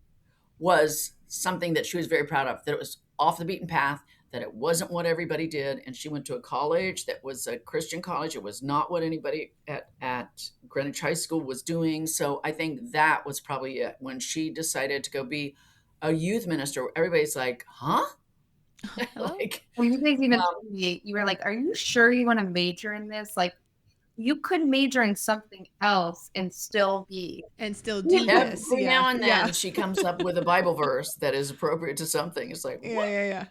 S3: was something that she was very proud of, that it was off the beaten path, that it wasn't what everybody did. And she went to a college that was a Christian college. It was not what anybody at Greenwich High School was doing. So I think that was probably it. When she decided to go be a youth minister, everybody's like, huh?
S2: Like, when you guys even you were like, are you sure you want to major in this? Like, you could major in something else and still do this.
S3: Every now and then she comes up with a Bible verse that is appropriate to something. It's like, what?
S1: Yeah.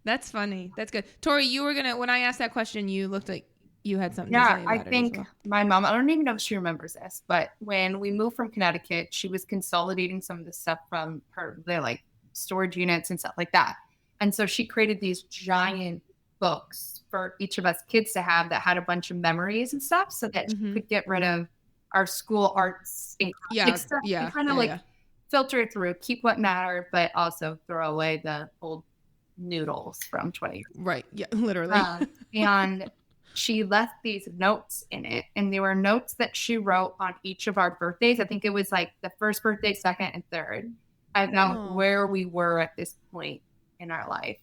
S1: That's funny. That's good. Tori, you were gonna, when I asked that question, you looked like you had something to
S2: Yeah,
S1: say
S2: I
S1: about it as
S2: think
S1: well.
S2: my mom, I don't even know if she remembers this, but when we moved from Connecticut, she was consolidating some of the stuff from their like storage units and stuff like that. And so she created these giant books for each of us kids to have that had a bunch of memories and stuff so that she could get rid of our school arts and graphic stuff and kind of like filter it through, keep what mattered, but also throw away the old noodles from 20 years.
S1: Right. Yeah, literally.
S2: And she left these notes in it. And they were notes that she wrote on each of our birthdays. I think it was like the first birthday, second, and third, about where we were at this point in our life.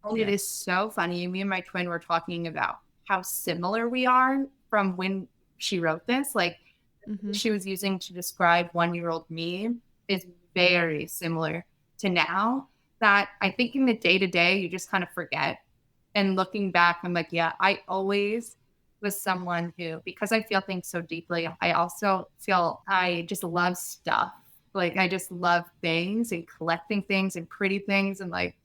S2: And it is so funny. Me and my twin were talking about how similar we are from when she wrote this. Like she was using to describe 1-year-old me is very similar to now, that I think in the day-to-day, you just kind of forget. And looking back, I'm like, yeah, I always was someone who, because I feel things so deeply, I also feel I just love stuff. Like I just love things and collecting things and pretty things. And like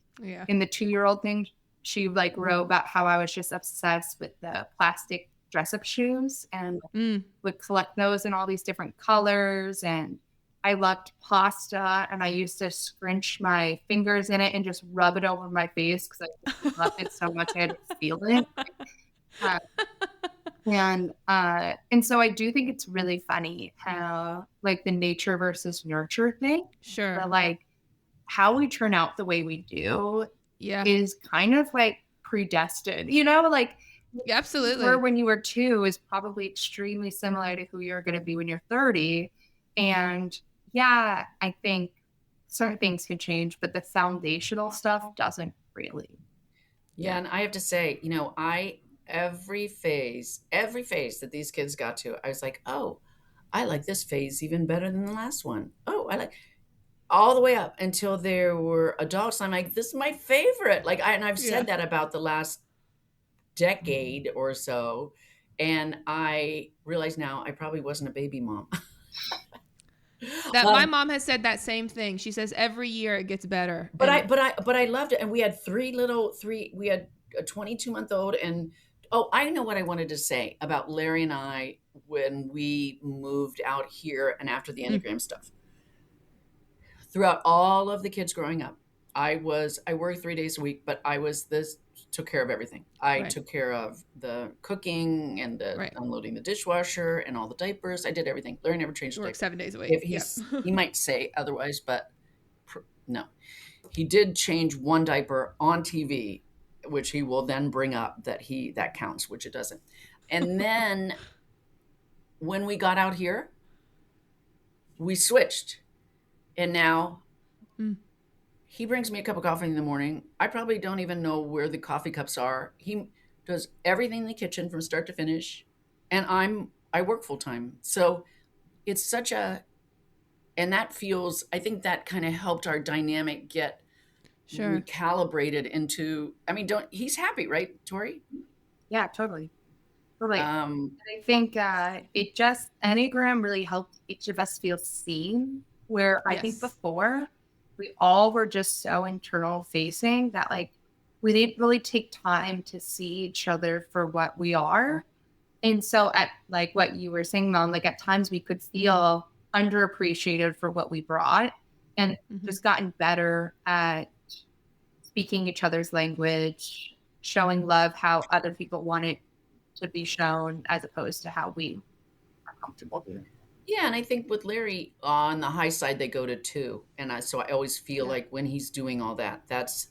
S2: in the 2-year-old thing, she like wrote about how I was just obsessed with the plastic dress-up shoes and would collect those in all these different colors. And I loved pasta, and I used to scrunch my fingers in it and just rub it over my face because I loved it so much I had to feel it. And so I do think it's really funny how like the nature versus nurture thing.
S1: Sure.
S2: But like how we turn out the way we do is kind of like predestined, you know, like
S1: absolutely.
S2: Where when you were 2 is probably extremely similar to who you're going to be when you're 30. And yeah, I think certain things can change, but the foundational stuff doesn't really.
S3: Yeah. And I have to say, you know, every phase that these kids got to, I was like, oh, I like this phase even better than the last one. Oh, I like all the way up until there were adults. I'm like, this is my favorite. Like, I've said that about the last decade or so. And I realize now I probably wasn't a baby mom.
S1: That my mom has said that same thing. She says every year it gets better.
S3: But I loved it. And we had we had a 22-month-old. And I know what I wanted to say about Larry and I when we moved out here and after the Enneagram stuff. Throughout all of the kids growing up, I worked 3 days a week, but took care of everything. I took care of the cooking and the unloading the dishwasher and all the diapers. I did everything. Larry never changed a diaper.
S1: 7 days a week.
S3: He might say otherwise, but no. He did change one diaper on TV, which he will then bring up that counts, which it doesn't. And then when we got out here, we switched. And now he brings me a cup of coffee in the morning. I probably don't even know where the coffee cups are. He does everything in the kitchen from start to finish. And I work full time. So it's and that feels, I think that kind of helped our dynamic get recalibrated into, he's happy, right, Tori?
S2: Yeah, totally. I think Enneagram really helped each of us feel seen, where I think before we all were just so internal facing that like we didn't really take time to see each other for what we are. And so at like what you were saying, Mom, like at times we could feel underappreciated for what we brought and just gotten better at speaking each other's language, showing love how other people want it to be shown as opposed to how we are comfortable doing it.
S3: Yeah, and I think with Larry, on the high side, they go to 2. And so I always feel like when he's doing all that, that's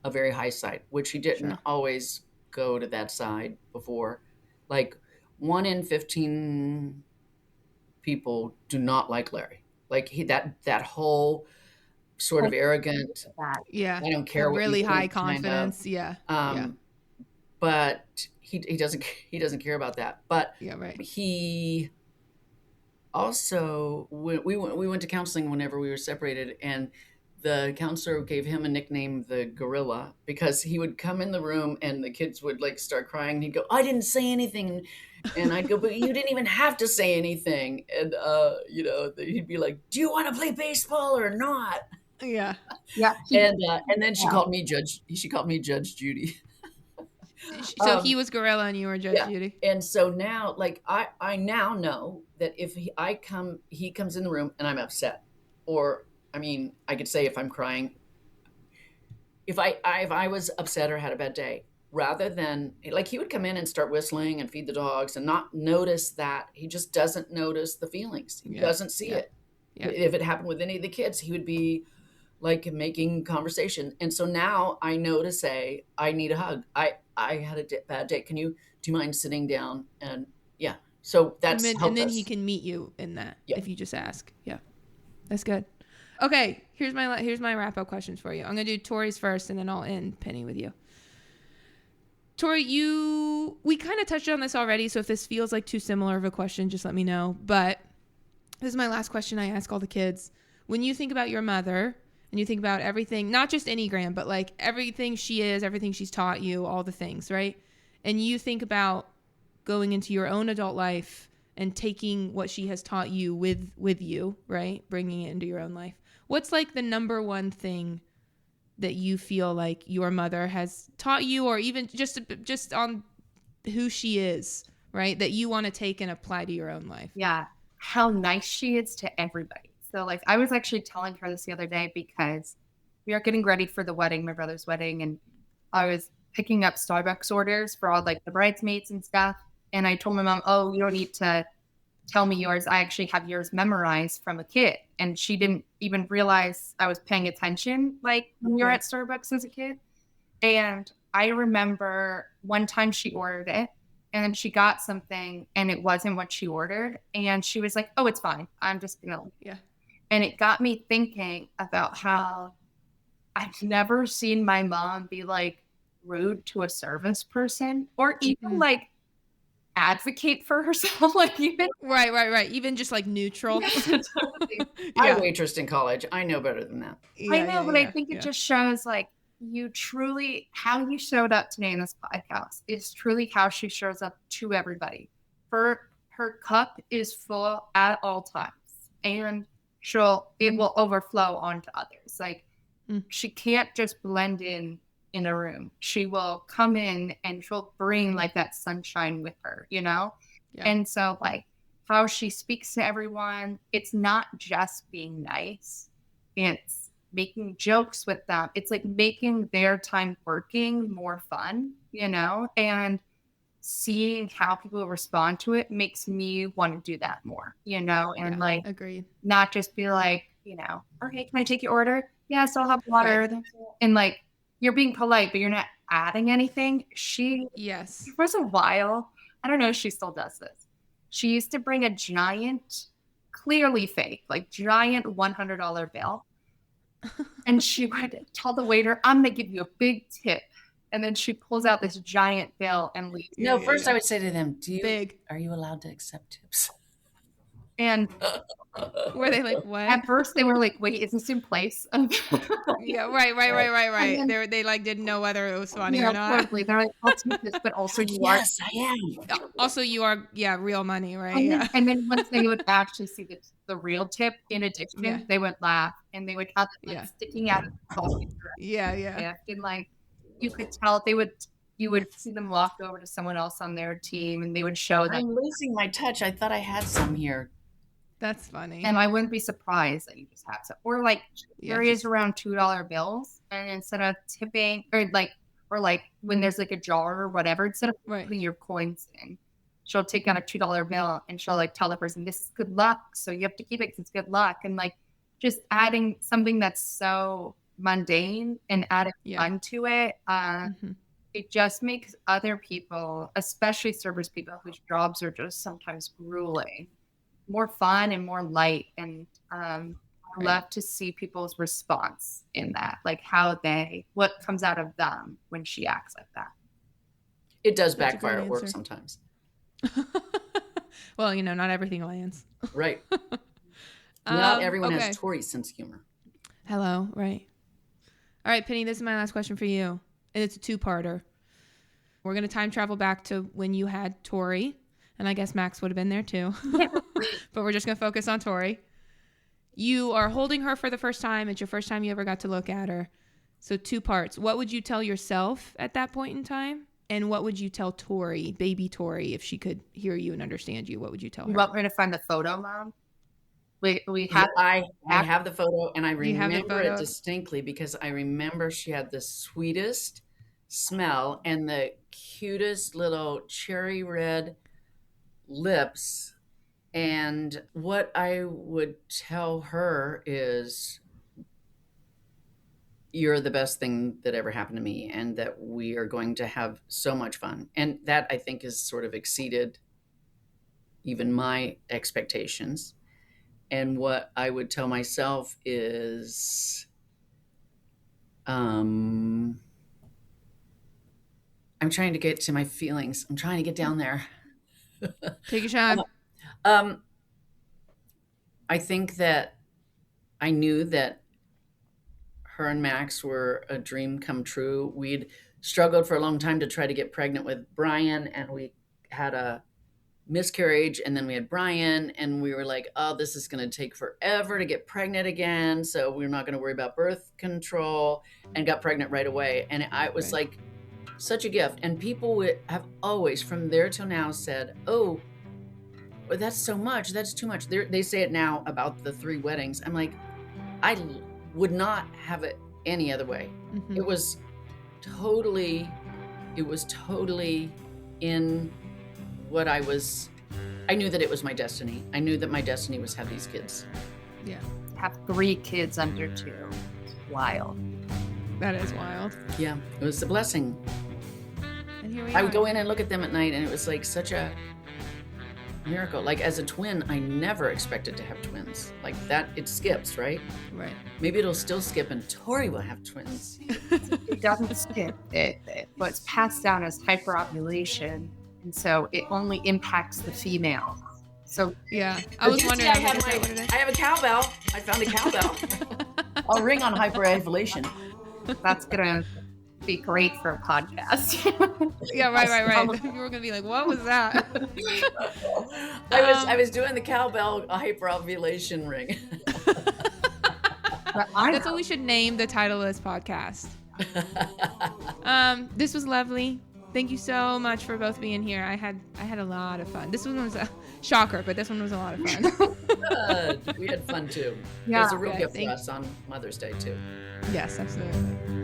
S3: a very high side, which he didn't always go to that side before. Like 1 in 15 people do not like Larry. Like that whole sort of arrogant, I don't care what
S1: really
S3: you
S1: high
S3: think,
S1: confidence.
S3: kind of. But he doesn't care about that. But he also, we went to counseling whenever we were separated, and the counselor gave him a nickname, the gorilla, because he would come in the room and the kids would like start crying and he'd go, I didn't say anything. And I'd go, but you didn't even have to say anything. And, he'd be like, do you want to play baseball or not?
S1: Yeah.
S2: Yeah.
S3: And then she called me Judge. She called me Judge Judy.
S1: So he was Gorilla and you were Judge Judy.
S3: And so now, like I now know that if he comes in the room and I'm upset, or I mean, I could say if I'm crying, if I was upset or had a bad day, rather than like he would come in and start whistling and feed the dogs and not notice that, he just doesn't notice the feelings. He doesn't see it. Yeah. If it happened with any of the kids, he would be like making conversation. And so now I know to say, I need a hug. I had a bad day. Do you mind sitting down? And yeah, so that's
S1: and then he can meet you in that if you just ask. Yeah, that's good. Okay, here's my wrap up questions for you. I'm gonna do Tori's first, and then I'll end Penny with you. Tori, we kind of touched on this already, so if this feels like too similar of a question, just let me know. But this is my last question I ask all the kids. When you think about your mother and you think about everything, not just Enneagram, but like everything she is, everything she's taught you, all the things, right? And you think about going into your own adult life and taking what she has taught you with you, right? Bringing it into your own life. What's like the number one thing that you feel like your mother has taught you, or even just on who she is, right? That you want to take and apply to your own life?
S2: Yeah. How nice she is to everybody. So like, I was actually telling her this the other day because we are getting ready for the wedding, my brother's wedding. And I was picking up Starbucks orders for all like the bridesmaids and stuff. And I told my mom, oh, you don't need to tell me yours. I actually have yours memorized from a kid. And she didn't even realize I was paying attention like when you're at Starbucks as a kid. And I remember one time she ordered it and then she got something and it wasn't what she ordered. And she was like, oh, it's fine. I'm just going to.
S1: Yeah.
S2: And it got me thinking about how I've never seen my mom be like rude to a service person or even like advocate for herself. Like even
S1: right. Even just like neutral.
S3: I waitressed in college. I know better than that.
S2: I know, but I think it just shows like how you showed up today in this podcast is truly how she shows up to everybody. Her cup is full at all times, and it will overflow onto others. Like she can't just blend in a room. She will come in and she'll bring like that sunshine with her, you know? Yeah. And so like how she speaks to everyone, it's not just being nice. It's making jokes with them. It's like making their time working more fun, you know? And seeing how people respond to it makes me want to do that more, you know? And like,
S1: agreed.
S2: Not just be like, you know, okay, can I take your order? Yes, I'll have water. Right. And like, you're being polite, but you're not adding anything. There was a while, I don't know if she still does this. She used to bring a giant, clearly fake, like giant $100 bill. And she would tell the waiter, I'm going to give you a big tip. And then she pulls out this giant bill and leaves.
S3: No, first I would say to them, are you allowed to accept tips?
S2: And
S1: were they like, what?
S2: At first they were like, wait, is this in place?
S1: Yeah, right. Then, they like didn't know whether it was funny or not.
S2: Totally. They're like, I'll take this, but also
S3: yes, I am.
S1: Also, you are, real money, right?
S2: And then once they would actually see the real tip, in addition, they would laugh and they would have it sticking out of the coffee.
S1: Yeah.
S2: And like, you could tell you would see them walk over to someone else on their team and they would show them.
S3: I'm losing my touch. I thought I had some here.
S1: That's funny.
S2: And I wouldn't be surprised that you just have some. Or like areas around $2 bills. And instead of tipping or like when there's like a jar or whatever, instead of putting your coins in, she'll take out a $2 bill and she'll like tell the person, this is good luck. So you have to keep it because it's good luck. And like just adding something that's so mundane and adding fun to it. It just makes other people, especially service people whose jobs are just sometimes grueling, more fun and more light. And I love to see people's response in that, like what comes out of them when she acts like that.
S3: It does backfire at work sometimes.
S1: Well, not everything lands.
S3: Right. Not everyone has Tori's sense of humor.
S1: Hello, right. All right, Penny, this is my last question for you. And it's a two-parter. We're going to time travel back to when you had Tori. And I guess Max would have been there too. But we're just going to focus on Tori. you are holding her for the first time. It's your first time you ever got to look at her. So 2 parts. What would you tell yourself at that point in time? And what would you tell Tori, baby Tori, if she could hear you and understand you? What would you tell her?
S2: You want me to find the photo, Mom? We have.
S3: I have the photo, and I
S1: You have the
S3: remember
S1: photo?
S3: it distinctly because I remember she had the sweetest smell and the cutest little cherry red lips. And what I would tell her is, you're the best thing that ever happened to me, and that we are going to have so much fun. And that, I think, has sort of exceeded even my expectations. And what I would tell myself is, I'm trying to get to my feelings. I'm trying to get down there.
S1: Take a shot.
S3: I think that I knew that her and Max were a dream come true. We'd struggled for a long time to try to get pregnant with Brian, and we had a miscarriage, and then we had Brian, and we were like, oh, this is going to take forever to get pregnant again, so we're not going to worry about birth control, and got pregnant right away. And I was like such a gift. And people would have always from there till now said, oh, well, that's so much, that's too much. They say it now about the 3 weddings. I'm like, I would not have it any other way.
S1: Mm-hmm.
S3: It was totally in what I knew that it was my destiny. I knew that my destiny was have these kids.
S1: Yeah.
S2: Have 3 kids under 2. Wild.
S1: That is wild.
S3: Yeah, it was a blessing.
S1: And here we
S3: I would
S1: are.
S3: go in and look at them at night, and it was like such a miracle. Like, as a twin, I never expected to have twins. Like that, it skips, right?
S1: Right.
S3: Maybe it'll still skip, and Tori will have twins.
S2: It doesn't skip. What's passed down as hyperovulation, and so it only impacts the female. So
S1: Yeah. I was wondering.
S3: I have a cowbell. I found a cowbell. I'll ring on hyperovulation.
S2: that's gonna be great for a podcast.
S1: Yeah, right. You were gonna be like, what was that?
S3: I was doing the cowbell hyperovulation ring.
S1: That's what we should name the title of this podcast. This was lovely. Thank you so much for both being here. I had a lot of fun. This one was a shocker, but this one was a lot of fun.
S3: We had fun too.
S2: Yeah.
S3: It was a real
S1: Good.
S3: gift for us on Mother's Day too.
S1: Yes, absolutely.